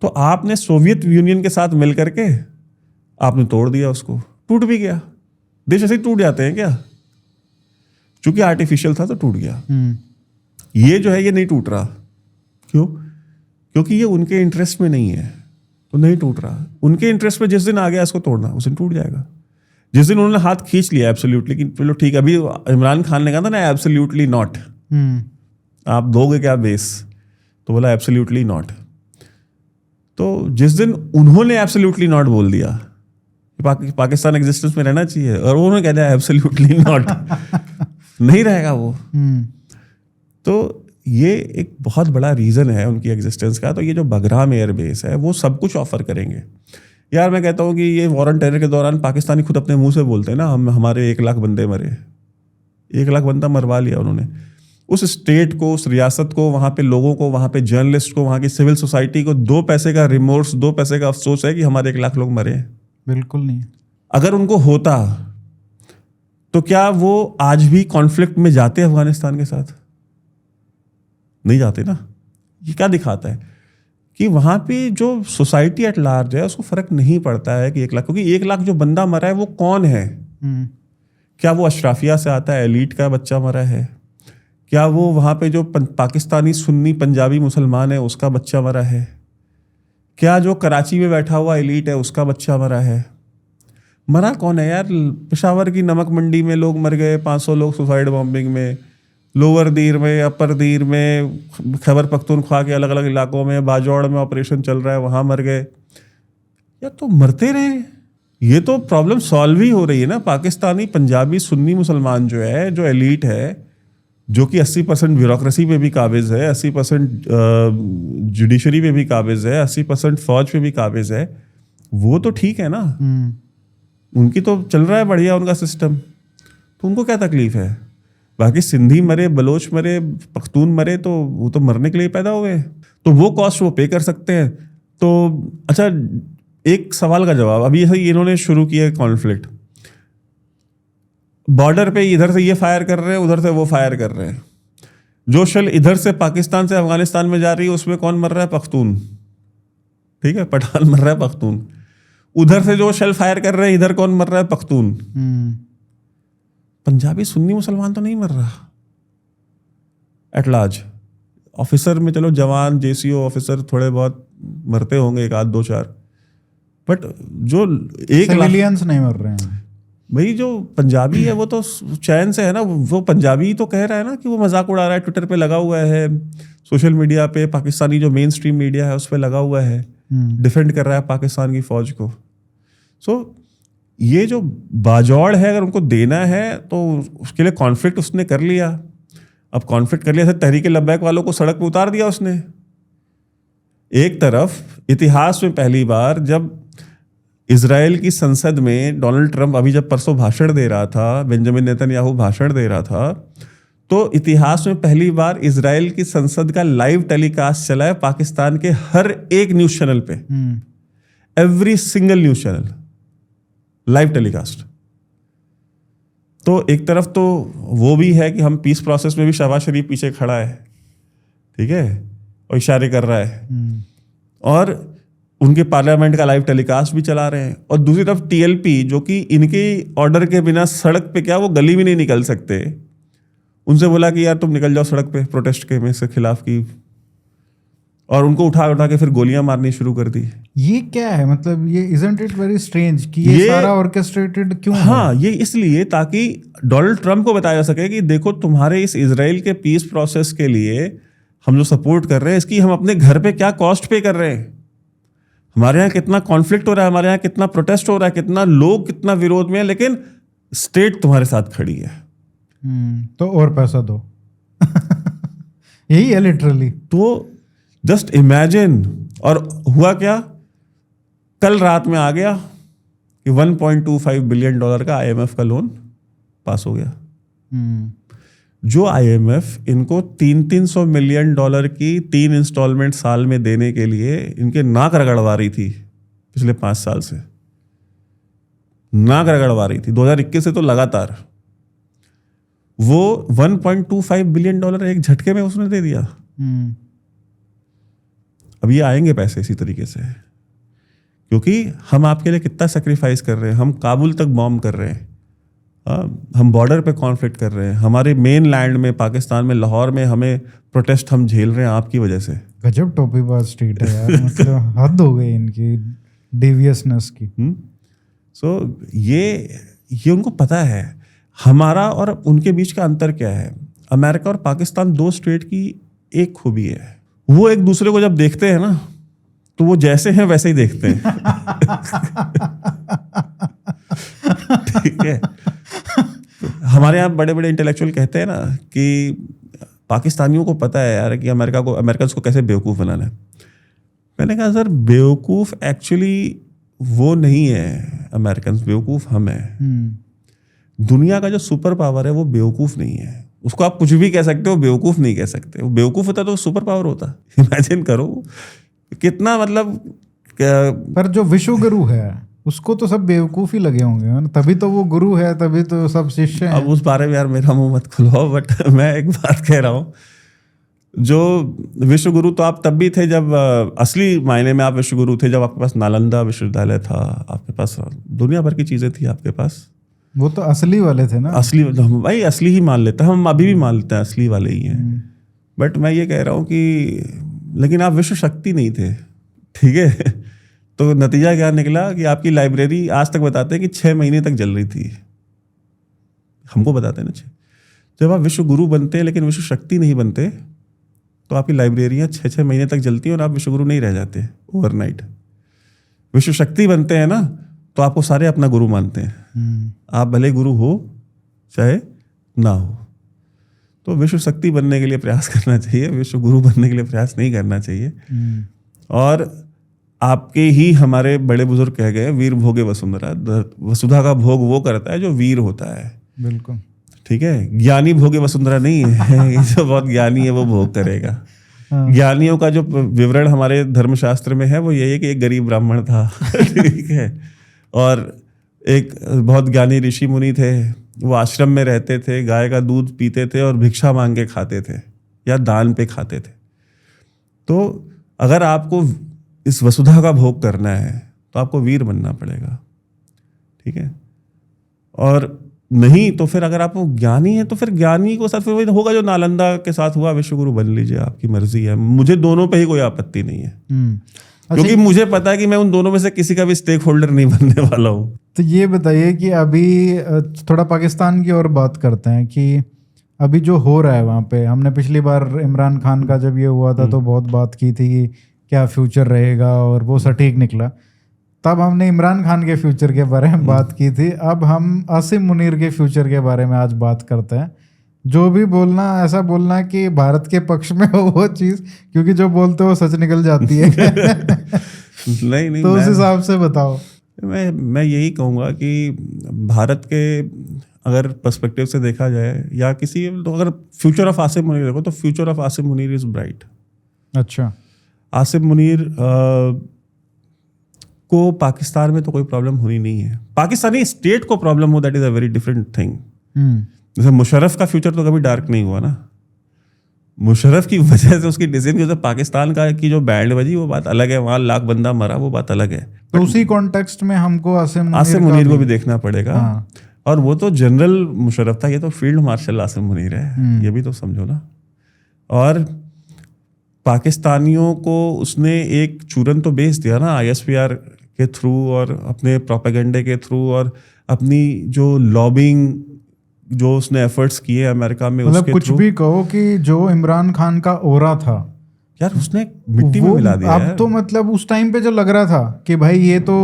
तो आपने सोवियत यूनियन के साथ मिल करके आपने तोड़ दिया उसको, टूट भी गया। देश ऐसे ही टूट जाते हैं क्या? चूंकि आर्टिफिशियल था तो टूट गया। ये जो है ये नहीं टूट रहा। क्यों? क्योंकि ये उनके इंटरेस्ट में नहीं है, तो नहीं टूट रहा। उनके इंटरेस्ट में जिस दिन आ गया इसको तोड़ना, उस दिन टूट जाएगा। जिस दिन उन्होंने हाथ खींच लिया एब्सोल्युटली कि चलो ठीक है, अभी इमरान खान ने कहा था ना एब्सोल्युटली नॉट, आप दोगे क्या बेस? तो बोला एब्सोल्युटली नॉट। तो जिस दिन उन्होंने एब्सोल्युटली नॉट बोल दिया, पाकिस्तान एग्जिस्टेंस में रहना चाहिए, और उन्होंने कह दिया एब्सोल्युटली नॉट, नहीं रहेगा वो। तो ये एक बहुत बड़ा रीज़न है उनकी एग्जिस्टेंस का। तो ये जो बगराम एयरबेस है वो सब कुछ ऑफर करेंगे यार। मैं कहता हूँ कि ये वॉर ऑन टेरर के दौरान पाकिस्तानी खुद अपने मुंह से बोलते हैं ना, हमारे 1 लाख बंदे मरे, 1 लाख बंदा मरवा लिया उन्होंने। उस स्टेट को, उस रियासत को, वहाँ पे लोगों को, वहाँ पे जर्नलिस्ट को, वहाँ की सिविल सोसाइटी को 2 पैसे का रिमोर्स, 2 पैसे का अफसोस है कि हमारे 1 लाख लोग मरे। बिल्कुल नहीं। अगर उनको होता तो क्या वो आज भी कॉन्फ्लिक्ट में जाते अफगानिस्तान के साथ? नहीं जाते ना। ये क्या दिखाता है कि वहाँ पे जो सोसाइटी एट लार्ज है उसको फर्क नहीं पड़ता है कि 1 लाख, क्योंकि 1 लाख जो बंदा मरा है वो कौन है? क्या वो अशराफिया से आता है, एलीट का बच्चा मरा है? क्या वो वहाँ पे जो पाकिस्तानी सुन्नी पंजाबी मुसलमान है उसका बच्चा मरा है? क्या जो कराची में बैठा हुआ एलीट है उसका बच्चा मरा है? मरा कौन है यार? पेशावर की नमक मंडी में लोग मर गए, 500 लोग सुसाइड बॉम्बिंग में, लोअर दीर में, अपर दीर में, खैबर पख्तूनख्वा के अलग अलग इलाकों में, बाजौड़ में ऑपरेशन चल रहा है, वहाँ मर गए यार। तो मरते रहे, ये तो प्रॉब्लम सॉल्व ही हो रही है ना। पाकिस्तानी पंजाबी सुन्नी मुसलमान जो है, जो एलीट है, जो कि 80% ब्यूरोक्रेसी पे भी काबिज है, 80% जुडिशरी पे भी काबिज है, 80% फौज पे भी काबिज है, वो तो ठीक है ना, उनकी तो चल रहा है बढ़िया उनका सिस्टम, तो उनको क्या तकलीफ है? बाकी सिंधी मरे, बलोच मरे, पख्तून मरे, तो वो तो मरने के लिए पैदा हुए, तो वो कॉस्ट वो पे कर सकते हैं। तो अच्छा, एक सवाल का जवाब, अभी इन्होंने शुरू किया कॉन्फ्लिक्ट, बॉर्डर पे इधर से ये फायर कर रहे हैं, उधर से वो फायर कर रहे हैं, जो शेल इधर से पाकिस्तान से अफगानिस्तान में जा रही है उसमें कौन मर रहा है? पख्तून, ठीक है, पठान मर रहा है, पख्तून। उधर से जो शेल फायर कर रहे हैं इधर कौन मर रहा है? पख्तून। पंजाबी सुन्नी मुसलमान तो नहीं मर रहा एट लार्ज। ऑफिसर में चलो जवान, जेसीओ ऑफिसर थोड़े बहुत मरते होंगे, एक आध दो चार, बट जो एक सिविलियंस नहीं मर रहे हैं भाई। जो पंजाबी है वो तो चैन से है ना, वो पंजाबी तो कह रहा है ना कि वो मजाक उड़ा रहा है, ट्विटर पे लगा हुआ है, सोशल मीडिया पे, पाकिस्तानी जो मेन स्ट्रीम मीडिया है उस पर लगा हुआ है, डिफेंड कर रहा है पाकिस्तान की फौज को। सो ये जो बाजौड़ है, अगर उनको देना है तो उसके लिए कॉन्फ्लिक्ट उसने कर लिया। अब कॉन्फ्लिक्ट कर लिया, तहरीक लब्बैक वालों को सड़क पे उतार दिया उसने। एक तरफ इतिहास में पहली बार जब इजराइल की संसद में डोनाल्ड ट्रंप, अभी जब परसों भाषण दे रहा था, बेंजामिन नेतन्याहू भाषण दे रहा था, तो इतिहास में पहली बार इजराइल की संसद का लाइव टेलीकास्ट चला है पाकिस्तान के हर एक न्यूज चैनल पे, every single news channel live telecast. तो एक तरफ तो वो भी है कि हम पीस प्रोसेस में भी शहबाज शरीफ पीछे खड़ा है, ठीक है, और इशारे कर रहा है, और उनके पार्लियामेंट का लाइव टेलीकास्ट भी चला रहे हैं। और दूसरी तरफ टीएलपी, जो कि इनके ऑर्डर के बिना सड़क पे क्या वो गली भी नहीं निकल सकते, उनसे बोला कि यार तुम निकल जाओ सड़क पे प्रोटेस्ट के में से खिलाफ की, और उनको उठा उठा के फिर गोलियां मारनी शुरू कर दी। ये क्या है? मतलब ये इजंट इट वेरी स्ट्रेंज कि ये सारा ऑर्केस्ट्रेटेड क्यों? हाँ, ये इसलिए ताकि डोनाल्ड ट्रंप को बताया जा सके कि देखो तुम्हारे इस इजराइल के पीस प्रोसेस के लिए हम जो सपोर्ट कर रहे हैं, इसकी हम अपने घर पे क्या कॉस्ट पे कर रहे हैं, हमारे यहाँ कितना कॉन्फ्लिक्ट हो रहा है, हमारे यहाँ कितना प्रोटेस्ट हो रहा है, कितना लोग कितना विरोध में है, लेकिन स्टेट तुम्हारे साथ खड़ी है, तो और पैसा दो। यही है लिटरली। तो जस्ट इमेजिन। और हुआ क्या, कल रात में आ गया कि $1.25 बिलियन का IMF का लोन पास हो गया, जो IMF इनको $300 मिलियन की 3 इंस्टॉलमेंट साल में देने के लिए इनके नाक रगड़वा रही थी पिछले 5 साल से, नाक रगड़वा रही थी। 2021 से तो लगातार वो $1.25 बिलियन एक झटके में उसने दे दिया। अब ये आएंगे पैसे इसी तरीके से, क्योंकि हम आपके लिए कितना सेक्रीफाइस कर रहे हैं, हम काबुल तक बॉम्ब कर रहे हैं, हम बॉर्डर पे कॉन्फ्लिक्ट कर रहे हैं, हमारे मेन लैंड में पाकिस्तान में लाहौर में हमें प्रोटेस्ट हम झेल रहे हैं आपकी वजह से। गजब टोपीबाज स्टेट है यार, मतलब हद हो गई इनकी डेवियसनेस की। सो ये उनको पता है। हमारा और उनके बीच का अंतर क्या है? अमेरिका और पाकिस्तान 2 स्टेट की एक खूबी है, वो एक दूसरे को जब देखते हैं ना तो वो जैसे हैं वैसे ही देखते हैं। ठीक है, हमारे यहाँ बड़े बड़े इंटेलेक्चुअल कहते हैं ना कि पाकिस्तानियों को पता है यार कि अमेरिकन को कैसे बेवकूफ़ बनाना है। मैंने कहा सर, बेवकूफ़ एक्चुअली वो नहीं है अमेरिकन, बेवकूफ़ हम हैं। दुनिया का जो सुपर पावर है वो बेवकूफ़ नहीं है, उसको आप कुछ भी कह सकते हो, बेवकूफ़ नहीं कह सकते। वो बेवकूफ़ होता तो सुपर पावर होता। इमेजिन करो कितना, मतलब पर जो विश्व गुरु है उसको तो सब बेवकूफ ही लगे होंगे ना, तभी तो वो गुरु है, तभी तो सब शिष्य हैं। अब उस बारे में यार मेरा मुंह मत खुलवाओ, बट मैं एक बात कह रहा हूँ, जो विश्व गुरु तो आप तब भी थे जब असली मायने में आप विश्व गुरु थे, जब आपके पास नालंदा विश्वविद्यालय था, आपके पास दुनिया भर की चीज़ें थी आपके पास। वो तो असली वाले थे ना, असली भाई, असली ही मान लेते हैं हम, अभी भी मान लेते हैं असली वाले ही हैं। बट मैं ये कह रहा हूँ कि लेकिन आप विश्व शक्ति नहीं थे, ठीक है। तो नतीजा क्या निकला कि आपकी लाइब्रेरी आज तक बताते हैं कि 6 महीने तक जल रही थी। हमको बताते हैं ना, जब आप विश्व गुरु बनते हैं लेकिन विश्व शक्ति नहीं बनते तो आपकी लाइब्रेरियाँ 6-6 महीने तक जलती हैं और आप विश्व गुरु नहीं रह जाते ओवरनाइट। विश्व शक्ति बनते हैं ना तो आपको सारे अपना गुरु मानते हैं, आप भले गुरु हो चाहे ना हो। तो विश्व शक्ति बनने के लिए प्रयास करना चाहिए, विश्व गुरु बनने के लिए प्रयास नहीं करना चाहिए। और आपके ही हमारे बड़े बुजुर्ग कह गए, वीर भोगे वसुंधरा, वसुधा का भोग वो करता है जो वीर होता है। बिल्कुल ठीक है, ज्ञानी भोगे वसुंधरा नहीं है। ये जो बहुत ज्ञानी है वो भोग करेगा। ज्ञानियों का जो विवरण हमारे धर्मशास्त्र में है वो यही है कि एक गरीब ब्राह्मण था। ठीक है, और एक बहुत ज्ञानी ऋषि मुनि थे, वो आश्रम में रहते थे, गाय का दूध पीते थे और भिक्षा मांग के खाते थे या दान पे खाते थे। तो अगर आपको इस वसुधा का भोग करना है तो आपको वीर बनना पड़ेगा। ठीक है, और नहीं तो फिर अगर आप ज्ञानी है तो फिर ज्ञानी को साथ फिर वही होगा जो नालंदा के साथ हुआ, विश्वगुरु बन लीजिए, आपकी मर्जी है। मुझे दोनों पे ही कोई आपत्ति नहीं है, क्योंकि मुझे पता है कि मैं उन दोनों में से किसी का भी स्टेक होल्डर नहीं बनने वाला हूँ। तो ये बताइए कि अभी थोड़ा पाकिस्तान की और बात करते हैं कि अभी जो हो रहा है वहाँ पे, हमने पिछली बार इमरान खान का जब ये हुआ था तो बहुत बात की थी कि क्या फ्यूचर रहेगा, और वो सटीक निकला। तब हमने इमरान खान के फ्यूचर के बारे में बात की थी, अब हम आसिम मुनीर के फ्यूचर के बारे में आज बात करते हैं। जो भी बोलना ऐसा बोलना कि भारत के पक्ष में हो वो चीज़, क्योंकि जो बोलते हो सच निकल जाती है। नहीं तो उस हिसाब से बताओ। मैं यही कहूँगा कि भारत के अगर पर्सपेक्टिव से देखा जाए या किसी तो अगर फ्यूचर ऑफ आसिम मुनीर देखो तो future of Asim Munir is bright. अच्छा, आसिम मुनीर को पाकिस्तान में तो कोई प्रॉब्लम होनी नहीं है। पाकिस्तानी स्टेट को प्रॉब्लम हो, that is a very different thing. जैसे मुशर्रफ का फ्यूचर तो कभी डार्क नहीं हुआ ना, मुशर्रफ की वजह से उसकी डिसीजन की वजह से पाकिस्तान का की जो बैंड बजी वो बात अलग है, वहाँ लाख बंदा मरा वो बात अलग है। तो उसी कॉन्टेक्स्ट में हमको आसिम मुनीर को भी देखना पड़ेगा। हाँ। और वो तो जनरल मुशर्रफ था, ये तो फील्ड मार्शल आसिम मुनीर है, ये भी तो समझो ना। और पाकिस्तानियों को उसने एक चूरन तो बेच दिया ना ISPR के थ्रू और अपने प्रोपेगेंडे के थ्रू और अपनी जो लॉबिंग जो उसने एफर्ट्स किए अमेरिका में, मतलब कुछ भी कहो कि जो इमरान खान का ओरा था यार उसने मिट्टी में मिला दिया। अब तो मतलब उस टाइम पे जो लग रहा था कि भाई ये तो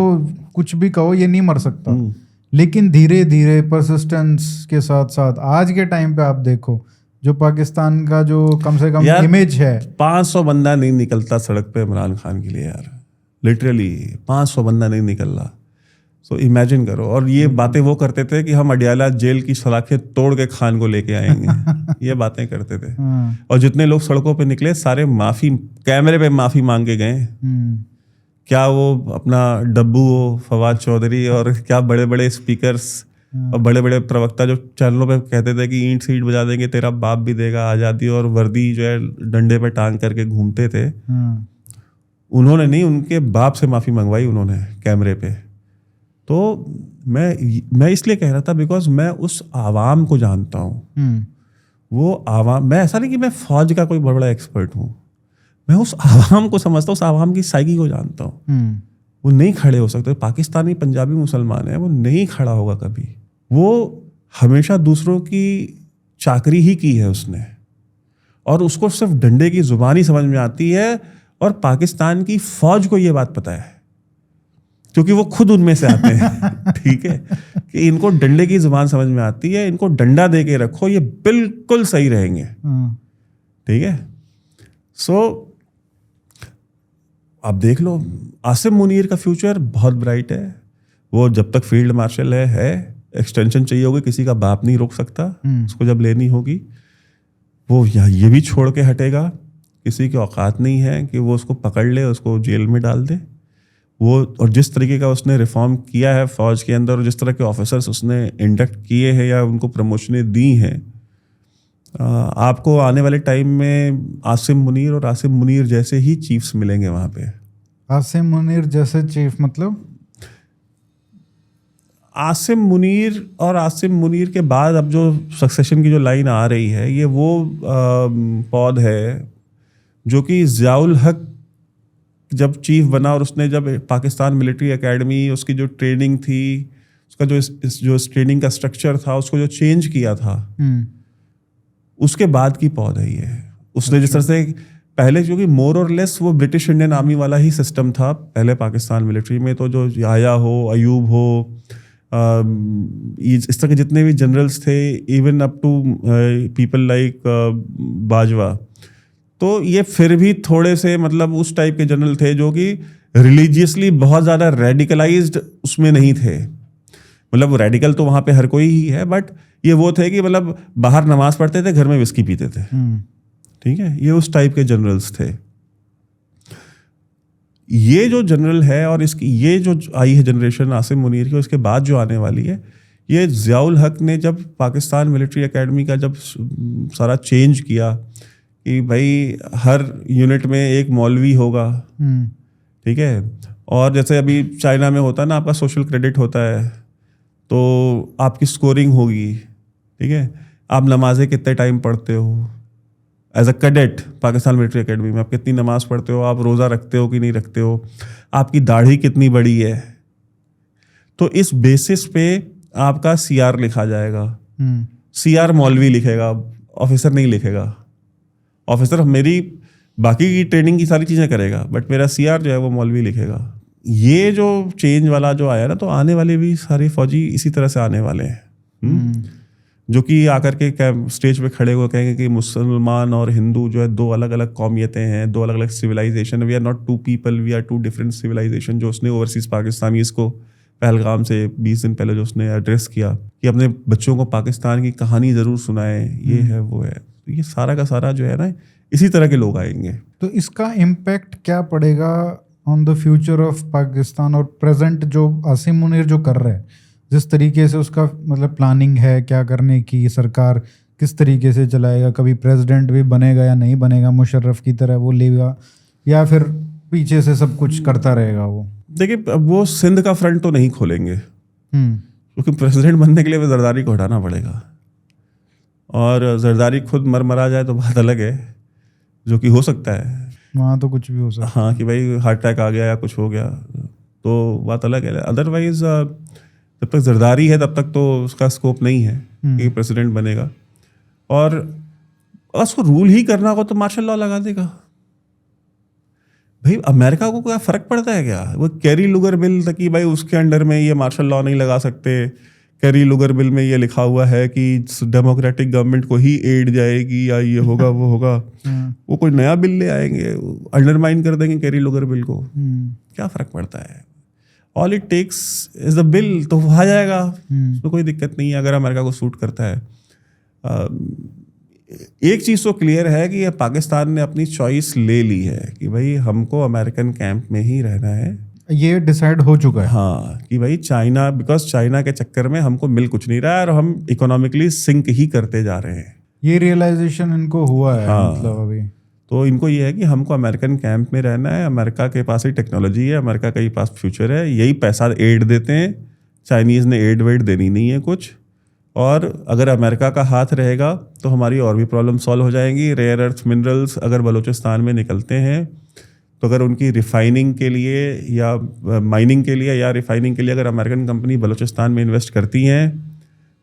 कुछ भी कहो ये नहीं मर सकता, लेकिन धीरे धीरे परसिस्टेंस के साथ साथ आज के टाइम पे आप देखो जो पाकिस्तान का जो कम से कम इमेज है, 500 बंदा नहीं निकलता सड़क पे इमरान खान के लिए यार, लिटरली 500 बंदा नहीं निकल रहा। सो इमेजिन करो। और ये बातें वो करते थे कि हम अडियाला जेल की सलाखें तोड़ के खान को लेके आएंगे। ये बातें करते थे। और जितने लोग सड़कों पे निकले सारे माफी, कैमरे पे माफी मांग के गए। क्या वो अपना डब्बू फवाद चौधरी और क्या बड़े बड़े स्पीकर्स और बड़े बड़े प्रवक्ता जो चैनलों पे कहते थे कि ईंट सीट बजा देंगे, तेरा बाप भी देगा आज़ादी, और वर्दी जो है डंडे पे टांग करके घूमते थे, उन्होंने नहीं, उनके बाप से माफ़ी मंगवाई उन्होंने कैमरे पे। तो मैं इसलिए कह रहा था बिकॉज मैं उस आवाम को जानता हूँ। वो आवाम, मैं ऐसा नहीं कि मैं फौज का कोई बहुत बड़ा एक्सपर्ट हूँ, मैं उस आवाम को समझता हूँ, उस आवाम की साइकी को जानता हूँ। वो नहीं खड़े हो सकते। पाकिस्तानी पंजाबी मुसलमान है, वो नहीं खड़ा होगा कभी। वो हमेशा दूसरों की चाकरी ही की है उसने, और उसको सिर्फ डंडे की जुबान ही समझ में आती है। और पाकिस्तान की फौज को ये बात पता है क्योंकि वो खुद उनमें से आते हैं। ठीक है, कि इनको डंडे की जुबान समझ में आती है, इनको डंडा दे के रखो, ये बिल्कुल सही रहेंगे। ठीक है। सो आप देख लो, आसिम मुनीर का फ्यूचर बहुत ब्राइट है। वो जब तक फील्ड मार्शल है, एक्सटेंशन चाहिए होगी, किसी का बाप नहीं रोक सकता उसको, जब लेनी होगी वो ये भी छोड़ के हटेगा। किसी की औकात नहीं है कि वो उसको पकड़ ले, उसको जेल में डाल दे। वो और जिस तरीके का उसने रिफॉर्म किया है फौज के अंदर, और जिस तरह के ऑफिसर्स उसने इंडक्ट किए हैं या उनको प्रमोशनें दी हैं, आपको आने वाले टाइम में आसिम मुनीर और आसिम मुनीर जैसे ही चीफ्स मिलेंगे वहाँ पे। आसिम मुनीर जैसे चीफ मतलब आसिम मुनीर और आसिम मुनीर के बाद अब जो सक्सेशन की जो लाइन आ रही है, ये वो पौध है जो कि ज़ियाउल हक जब चीफ बना और उसने जब पाकिस्तान मिलिट्री एकेडमी, उसकी जो ट्रेनिंग थी, उसका जो ट्रेनिंग का स्ट्रक्चर था, उसको जो चेंज किया था, उसके बाद की पौध है ये। उसने जिस तरह से पहले, क्योंकि मोर और लेस वो ब्रिटिश इंडियन आर्मी वाला ही सिस्टम था पहले पाकिस्तान मिलिट्री में, तो जो याया हो, अयूब हो, इस तरह के जितने भी जनरल्स थे, even up to people like Bajwa, तो ये फिर भी थोड़े से मतलब उस टाइप के जनरल थे जो कि रिलीजियसली बहुत ज़्यादा रेडिकलाइज्ड उसमें नहीं थे। मतलब वो रेडिकल तो वहाँ पे हर कोई ही है, बट ये वो थे कि मतलब बाहर नमाज पढ़ते थे, घर में विस्की पीते थे। ठीक है, ये उस टाइप के जनरल्स थे। ये जो जनरल है और इसकी ये जो आई है जनरेशन आसिम मुनीर की, उसके बाद जो आने वाली है, ये ज़ियाउल हक ने जब पाकिस्तान मिलिट्री एकेडमी का जब सारा चेंज किया कि भाई हर यूनिट में एक मौलवी होगा, ठीक है, और जैसे अभी चाइना में होता है ना, आपका सोशल क्रेडिट होता है, तो आपकी स्कोरिंग होगी, ठीक है, आप नमाजें कितने टाइम पढ़ते हो as a cadet Pakistan military academy में, आप कितनी नमाज पढ़ते हो, आप रोज़ा रखते हो कि नहीं रखते हो, आपकी दाढ़ी कितनी बड़ी है, तो इस बेसिस पे आपका सीआर लिखा जाएगा। सीआर मौलवी लिखेगा, ऑफिसर नहीं लिखेगा। ऑफिसर मेरी बाकी की ट्रेनिंग की सारी चीज़ें करेगा, बट मेरा सीआर जो है वो मौलवी लिखेगा। ये जो चेंज वाला जो आया ना, तो आने वाले भी सारे फौजी इसी तरह से आने वाले हैं, जो कि आकर के स्टेज पे खड़े हुए कहेंगे कि मुसलमान और हिंदू जो है दो अलग अलग कौमियतें हैं, दो अलग अलग civilization, we are not two people, we are two different civilization. जो उसने ओवरसीज पाकिस्तानीज को पहलगाम से 20 दिन पहले जो उसने एड्रेस किया कि अपने बच्चों को पाकिस्तान की कहानी ज़रूर सुनाए, ये है वो है, तो ये सारा का सारा जो है ना, इसी तरह के लोग आएंगे। तो इसका इम्पैक्ट क्या पड़ेगा on the future of Pakistan और प्रेजेंट जो आसिम मुनीर जो कर रहे हैं, जिस तरीके से उसका मतलब प्लानिंग है क्या करने की, सरकार किस तरीके से चलाएगा, कभी प्रेसिडेंट भी बनेगा या नहीं बनेगा, मुशर्रफ की तरह वो लेगा, या फिर पीछे से सब कुछ करता रहेगा वो? देखिए, वो सिंध का फ्रंट तो नहीं खोलेंगे, क्योंकि प्रेसिडेंट बनने के लिए जरदारी को हटाना पड़ेगा, और जरदारी खुद मर जाए तो बात अलग है, जो कि हो सकता है वहाँ तो कुछ भी हो सकता है। हाँ, कि भाई हार्ट अटैक आ गया या कुछ हो गया तो बात अलग है। अदरवाइज जब तक जरदारी है तब तक तो उसका स्कोप नहीं है कि प्रेसिडेंट बनेगा। और अगर उसको रूल ही करना हो तो मार्शल लॉ लगा देगा। भाई अमेरिका को क्या फ़र्क पड़ता है क्या? वो कैरी लुगर बिल तक कि भाई उसके अंडर में ये मार्शल लॉ नहीं लगा सकते। कैरी लुगर बिल में ये लिखा हुआ है कि डेमोक्रेटिक गवर्नमेंट को ही एड जाएगी या ये होगा वो होगा। वो कोई नया बिल ले आएंगे, अंडरमाइन कर देंगे कैरी लुगर बिल को। क्या फ़र्क पड़ता है? All it takes is the bill, तो आ जाएगा, उसमें कोई दिक्कत नहीं है अगर अमेरिका को सूट करता है। एक चीज़ तो क्लियर है कि पाकिस्तान ने अपनी चॉइस ले ली है कि भाई हमको अमेरिकन कैंप में ही रहना है। ये डिसाइड हो चुका है हाँ, कि भाई चाइना, बिकॉज चाइना के चक्कर में हमको मिल कुछ नहीं रहा है और हम इकोनॉमिकली सिंक ही करते जा रहे हैं। ये रियलाइजेशन इनको हुआ है। हाँ, मतलब अभी तो इनको ये है कि हमको अमेरिकन कैंप में रहना है, अमेरिका के पास ही टेक्नोलॉजी है, अमेरिका के पास फ्यूचर है, यही पैसा एड देते हैं, चाइनीज़ ने एड वेड देनी नहीं है कुछ। और अगर अमेरिका का हाथ रहेगा तो हमारी और भी प्रॉब्लम सॉल्व हो जाएंगी। रेयर अर्थ मिनरल्स अगर बलूचिस्तान में निकलते हैं तो अगर उनकी रिफाइनिंग के लिए या माइनिंग के लिए या रिफाइनिंग के लिए अगर अमेरिकन कंपनी बलूचिस्तान में इन्वेस्ट करती हैं,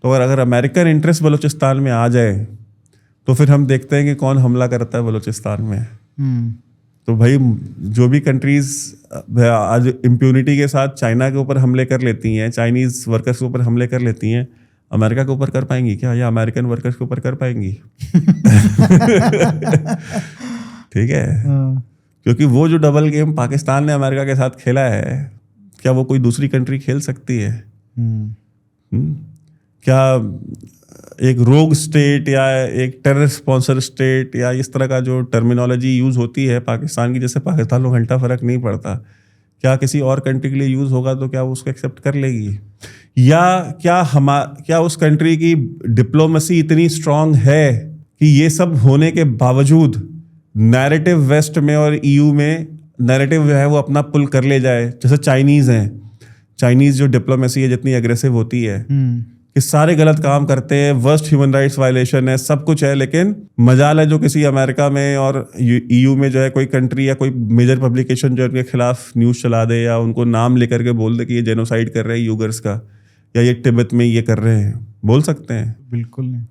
तो अगर अमेरिकन इंटरेस्ट बलूचिस्तान में आ जाए तो फिर हम देखते हैं कि कौन हमला करता है बलूचिस्तान में। तो भाई जो भी कंट्रीज़ आज इम्प्यूनिटी के साथ चाइना के ऊपर हमले कर लेती हैं, चाइनीज़ वर्कर्स के ऊपर हमले कर लेती हैं, अमेरिका के ऊपर कर पाएंगी क्या, या अमेरिकन वर्कर्स के ऊपर कर पाएंगी? ठीक है, क्योंकि वो जो डबल गेम पाकिस्तान ने अमेरिका के साथ खेला है, क्या वो कोई दूसरी कंट्री खेल सकती है? क्या एक रोग स्टेट या एक टेरर स्पॉन्सर स्टेट या इस तरह का जो टर्मिनोलॉजी यूज़ होती है पाकिस्तान की, जैसे पाकिस्तान को घंटा फ़र्क नहीं पड़ता, क्या किसी और कंट्री के लिए यूज़ होगा तो क्या वो उसको एक्सेप्ट कर लेगी? या क्या उस कंट्री की डिप्लोमेसी इतनी स्ट्रांग है कि ये सब होने के बावजूद नैरेटिव वेस्ट में और ईयू में नैरेटिव जो है वो अपना पुल कर ले जाए? जैसे चाइनीज़ हैं, चाइनीज़ जो डिप्लोमेसी है जितनी एग्रेसिव होती है, कि सारे गलत काम करते हैं, वर्स्ट ह्यूमन राइट्स वायलेशन है, सब कुछ है, लेकिन मजाल है जो किसी अमेरिका में और EU में जो है कोई कंट्री या कोई मेजर पब्लिकेशन जो उनके खिलाफ न्यूज़ चला दे या उनको नाम लेकर के बोल दे कि ये जेनोसाइड कर रहे हैं यूगर्स का, या ये तिब्बत में ये कर रहे हैं, बोल सकते हैं? बिल्कुल नहीं।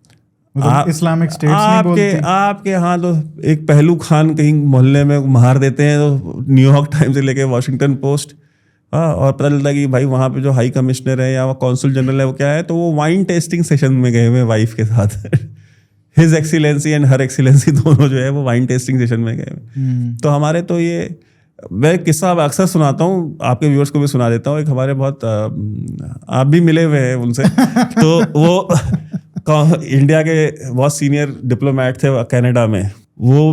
मतलब इस्लामिक स्टेट्स नहीं बोलती। आपके यहाँ तो एक पहलू खान कहीं मोहल्ले में मार देते हैं तो न्यूयॉर्क टाइम्स से लेके वॉशिंगटन पोस्ट, हाँ, और पता चलता है कि भाई वहाँ पे जो हाई कमिश्नर है या वो कॉन्सुल जनरल है वो क्या है, तो वो वाइन टेस्टिंग सेशन में गए हुए वाइफ के साथ his excellency and her excellency दोनों जो है वो वाइन टेस्टिंग सेशन में गए हुए। तो हमारे तो ये, मैं किस्सा अक्सर सुनाता हूँ, आपके व्यूअर्स को भी सुना देता हूँ। एक हमारे बहुत आप भी मिले हुए हैं उनसे तो वो इंडिया के बहुत सीनियर डिप्लोमेट थे कनाडा में। वो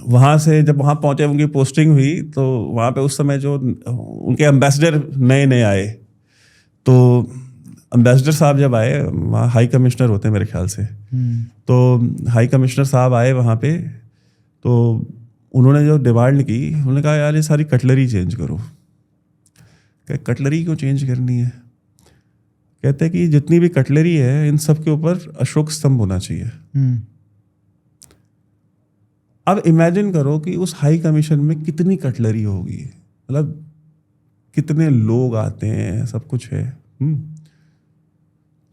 वहाँ से जब वहाँ पहुँचे, उनकी पोस्टिंग हुई, तो वहाँ पे उस समय जो उनके एम्बेसडर नए नए आए, तो एम्बेसडर साहब जब आए, वहाँ हाई कमिश्नर होते हैं मेरे ख्याल से, तो हाई कमिश्नर साहब आए वहाँ पे, तो उन्होंने जो डिमांड की, उन्होंने कहा यार ये सारी कटलरी चेंज करो। कटलरी क्यों चेंज करनी है? कहते हैं कि जितनी भी कटलरी है इन सब के ऊपर अशोक स्तंभ होना चाहिए। अब इमेजिन करो कि उस हाई कमीशन में कितनी कटलरी होगी, मतलब कितने लोग आते हैं, सब कुछ है।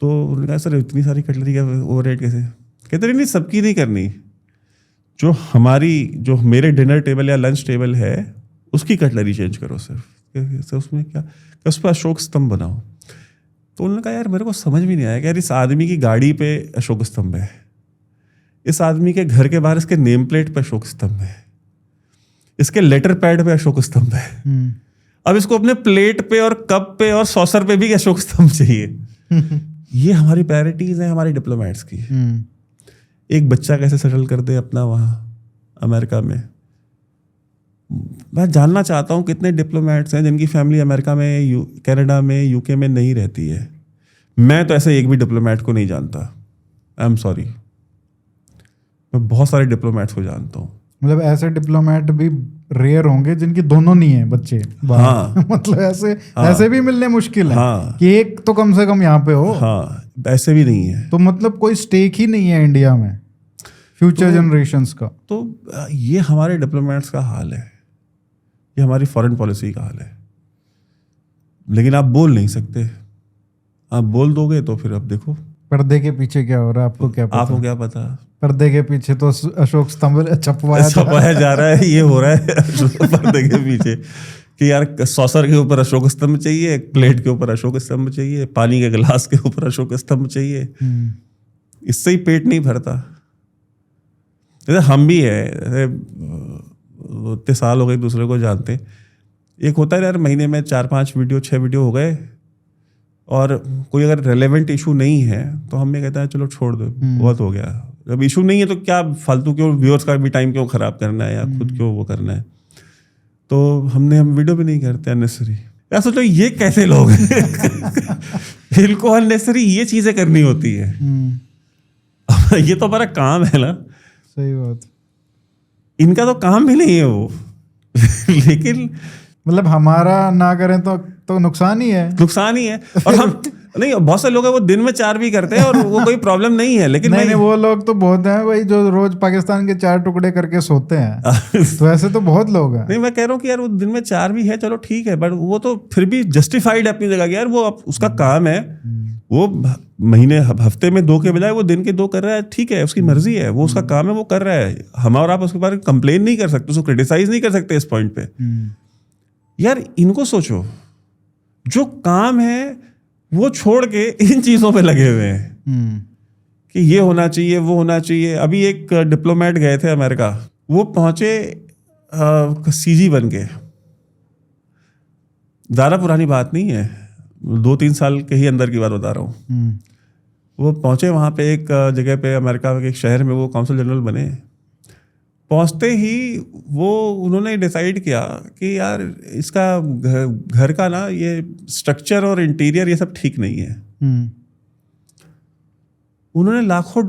तो उन्होंने कहा सर इतनी सारी कटलरी का ओवरहेड कैसे? कहते नहीं सबकी नहीं करनी, जो मेरे डिनर टेबल या लंच टेबल है उसकी कटलरी चेंज करो सिर्फ। उसमें क्या, उस पर अशोक स्तंभ बनाओ। तो उन्होंने कहा यार मेरे को समझ भी नहीं आया कि यार इस आदमी की गाड़ी पे अशोक स्तंभ है, इस आदमी के घर के बाहर इसके नेम प्लेट पे अशोक स्तंभ है, इसके लेटर पैड पे अशोक स्तंभ है, अब इसको अपने प्लेट पे और कप पे और सॉसर पे भी अशोक स्तंभ चाहिए। ये हमारी प्रायोरिटीज हैं हमारे डिप्लोमेट्स की। एक बच्चा कैसे सेटल कर दे अपना वहाँ अमेरिका में। मैं जानना चाहता हूँ कितने डिप्लोमेट्स हैं जिनकी फैमिली अमेरिका में, कनाडा में, यूके में नहीं रहती है। मैं तो ऐसे एक भी डिप्लोमेट को नहीं जानता, आई एम सॉरी। मैं बहुत सारे डिप्लोमेट्स को जानता हूँ। मतलब ऐसे डिप्लोमेट भी रेयर होंगे जिनकी दोनों नहीं है बच्चे। हाँ मतलब ऐसे भी मिलने मुश्किल है। हाँ, कि एक तो कम से कम यहाँ पे हो। हाँ, ऐसे भी नहीं है। तो मतलब कोई स्टेक ही नहीं है इंडिया में फ्यूचर जनरेशंस का। तो ये हमारे डिप्लोमेट्स का हाल है, ये हमारी फॉरेन पॉलिसी का हाल है। लेकिन आप बोल नहीं सकते, आप बोल दोगे तो फिर अब देखो पर्दे के पीछे क्या हो रहा है, आपको क्या पता? आपको क्या पता? पर्दे के पीछे तो अशोक स्तंभ छपवाया जा रहा है। ये हो रहा है पर्दे के पीछे कि यार सॉसर के ऊपर अशोक स्तंभ चाहिए, प्लेट के ऊपर अशोक स्तंभ चाहिए, पानी के गिलास के ऊपर अशोक स्तंभ चाहिए। इससे ही पेट नहीं भरता। जैसे हम भी है, इतने साल हो गए दूसरे को जानते। एक होता है यार महीने में 4-5 वीडियो 6 वीडियो हो गए, और कोई अगर रेलेवेंट इशू नहीं है तो हम ये कहते हैं चलो छोड़ दो, बहुत हो गया। जब इशू नहीं है तो क्या फालतू क्यों व्यूअर्स का भी टाइम क्यों खराब करना है या खुद क्यों वो करना है। तो हम वीडियो भी नहीं करते अननेसेसरी। यार सोचो ये कैसे लोग हैं इनको अननेसेसरी ये चीजें करनी होती है। ये तो हमारा काम है ना। सही बात। इनका तो काम भी नहीं है वो लेकिन मतलब हमारा ना करें तो नुकसान ही है। नुकसान ही है। और हम नहीं, बहुत से लोग हैं वो दिन में 4 भी करते हैं और वो कोई प्रॉब्लम नहीं है। लेकिन नहीं, वो लोग तो बहुत हैं भाई जो रोज पाकिस्तान के 4 टुकड़े करके सोते हैं। तो ऐसे तो बहुत लोग हैं। नहीं, मैं कह रहा हूँ कि यार वो दिन में 4 भी है, चलो ठीक है, बट वो तो फिर भी जस्टिफाइड है अपनी जगह। यार वो उसका काम है, वो महीने हफ्ते में 2 के बजाय वो दिन के 2 कर रहा है, ठीक है, उसकी मर्जी है, वो उसका काम है, वो कर रहा है। हम और आप उसके बारे में कंप्लेन नहीं कर सकते, उसको क्रिटिसाइज नहीं कर सकते इस पॉइंट पे। यार इनको सोचो, जो काम है वो छोड़ के इन चीजों पे लगे हुए हैं कि ये होना चाहिए, वो होना चाहिए। अभी एक डिप्लोमेट गए थे अमेरिका, वो पहुंचे सीजी बन के, ज़्यादा पुरानी बात नहीं है, 2-3 साल के ही अंदर की बात बता रहा हूँ। वो पहुंचे वहाँ पे एक जगह पे, अमेरिका के एक शहर में वो कौंसल जनरल बने। पहुंचते ही वो उन्होंने डिसाइड किया कि यार इसका घर का ना ये स्ट्रक्चर और इंटीरियर ये सब ठीक नहीं है। उन्होंने लाखों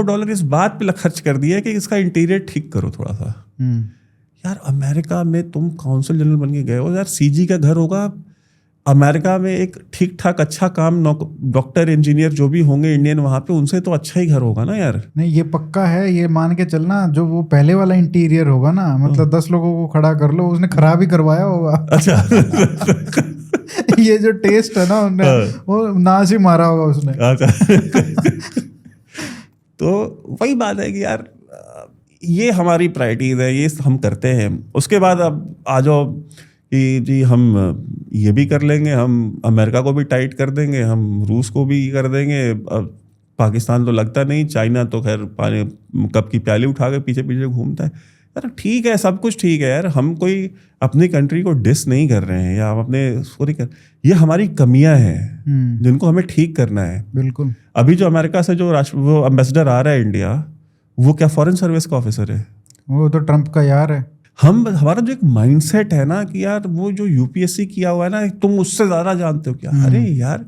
डॉलर इस बात पे खर्च कर दिया कि इसका इंटीरियर ठीक करो थोड़ा सा। यार अमेरिका में तुम काउंसिल जनरल बन के गए हो, यार सीजी का घर होगा अमेरिका में एक ठीक ठाक अच्छा काम डॉक्टर इंजीनियर जो भी होंगे इंडियन वहाँ पे, उनसे तो अच्छा ही घर होगा ना यार। नहीं ये पक्का है, ये मान के चलना, जो वो पहले वाला इंटीरियर होगा ना, मतलब 10 लोगों को खड़ा कर लो, उसने खराब ही करवाया होगा। अच्छा ये जो टेस्ट है ना उनने, वो नाश ही मारा होगा उसने। अच्छा तो वही बात है कि यार ये हमारी प्रायोरिटीज है, ये हम करते हैं। उसके बाद अब आ जाओ कि जी हम ये भी कर लेंगे, हम अमेरिका को भी टाइट कर देंगे, हम रूस को भी कर देंगे, अब पाकिस्तान तो लगता नहीं, चाइना तो खैर पानी कप की प्याली उठा के पीछे पीछे घूमता है। यार ठीक है, सब कुछ ठीक है यार, हम कोई अपनी कंट्री को डिस नहीं कर रहे हैं या हम अपने उसको नहीं कर, ये हमारी कमियां हैं जिनको हमें ठीक करना है। बिल्कुल। अभी जो अमेरिका से जो वो एम्बेसडर आ रहा है इंडिया, वो क्या फॉरेन सर्विस का ऑफिसर है? वो तो ट्रम्प का यार है। हमारा जो एक माइंडसेट है ना कि यार वो जो यूपीएससी किया हुआ है ना, तुम उससे ज्यादा जानते हो क्या? अरे यार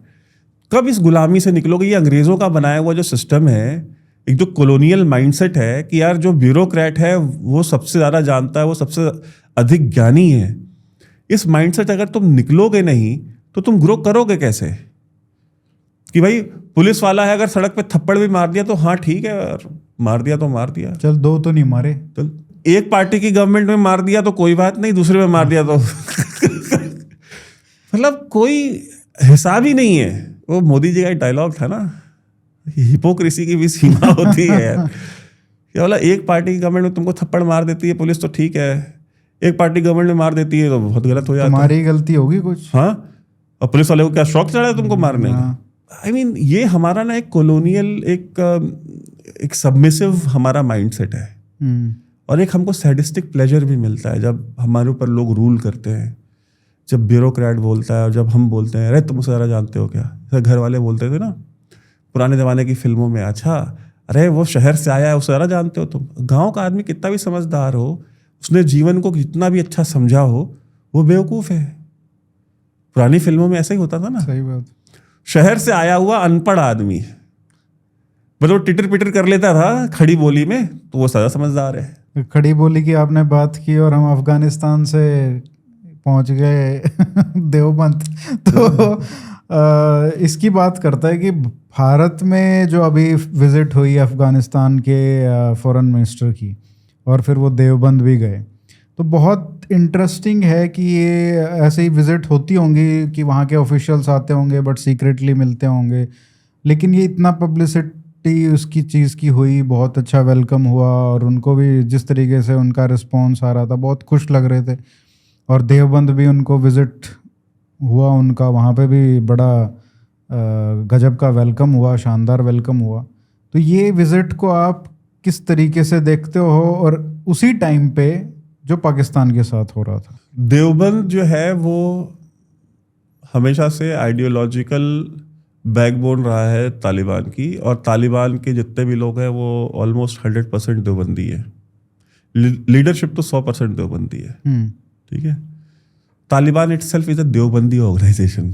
कब इस गुलामी से निकलोगे? ये अंग्रेजों का बनाया हुआ जो सिस्टम है, एक जो कॉलोनियल माइंडसेट है कि यार जो ब्यूरोक्रेट है वो सबसे ज्यादा जानता है, वो सबसे अधिक ज्ञानी है। इस माइंडसेट अगर तुम निकलोगे नहीं तो तुम ग्रो करोगे कैसे? कि भाई पुलिस वाला है, अगर सड़क पे थप्पड़ भी मार दिया तो हाँ ठीक है यार, मार दिया तो मार दिया, चल 2 तो नहीं मारे, चल एक पार्टी की गवर्नमेंट में मार दिया तो कोई बात नहीं, दूसरे में मार दिया तो मतलब कोई हिसाब ही नहीं है। वो मोदी जी का डायलॉग था ना, हिपोक्रेसी की भी सीमा होती है यार। क्या बोला, एक पार्टी की गवर्नमेंट में तुमको थप्पड़ मार देती है पुलिस तो ठीक है, एक पार्टी गवर्नमेंट में मार देती है तो बहुत गलत हो जाता है, तुम्हारी गलती होगी कुछ। हाँ, और पुलिस वाले को क्या शौक चढ़ा है तुमको मारने का? आई मीन ये हमारा ना एक कॉलोनियल एक सबमिसिव हमारा माइंडसेट है। और एक हमको सैडिस्टिक प्लेजर भी मिलता है जब हमारे ऊपर लोग रूल करते हैं, जब ब्यूरोक्रेट बोलता है और जब हम बोलते हैं अरे तुम उससे ज़्यादा जानते हो क्या? जैसे घर वाले बोलते थे ना पुराने ज़माने की फिल्मों में, अच्छा अरे वो शहर से आया है उससे ज़्यादा जानते हो तुम। गाँव का आदमी कितना भी समझदार हो, उसने जीवन को कितना भी अच्छा समझा हो, वो बेवकूफ़ है। पुरानी फिल्मों में ऐसा ही होता था ना। सही बात। शहर से आया हुआ अनपढ़ आदमी मतलब टिटर पिटर कर लेता था खड़ी बोली में, तो वो ज़्यादा समझदार है। खड़ी बोली की आपने बात की और हम अफगानिस्तान से पहुंच गए देवबंद। तो इसकी बात करता है कि भारत में जो अभी विजिट हुई अफगानिस्तान के फॉरेन मिनिस्टर की, और फिर वो देवबंद भी गए, तो बहुत इंटरेस्टिंग है कि ये ऐसे ही विजिट होती होंगी कि वहाँ के ऑफिशियल्स आते होंगे बट सीक्रेटली मिलते होंगे, लेकिन ये इतना पब्लिसिटी उसकी चीज़ की हुई, बहुत अच्छा वेलकम हुआ, और उनको भी जिस तरीके से उनका रिस्पॉन्स आ रहा था बहुत खुश लग रहे थे। और देवबंद भी उनको विज़िट हुआ उनका, वहाँ पे भी बड़ा गजब का वेलकम हुआ, शानदार वेलकम हुआ। तो ये विज़िट को आप किस तरीके से देखते हो, और उसी टाइम पे जो पाकिस्तान के साथ हो रहा था? देवबंद जो है वो हमेशा से आइडियोलॉजिकल बैकबोन रहा है तालिबान की, और तालिबान के जितने भी लोग हैं वो ऑलमोस्ट 100% देवबंदी है। लीडरशिप तो 100% देवबंदी है। ठीक है, Taliban itself is a Deobandi organization.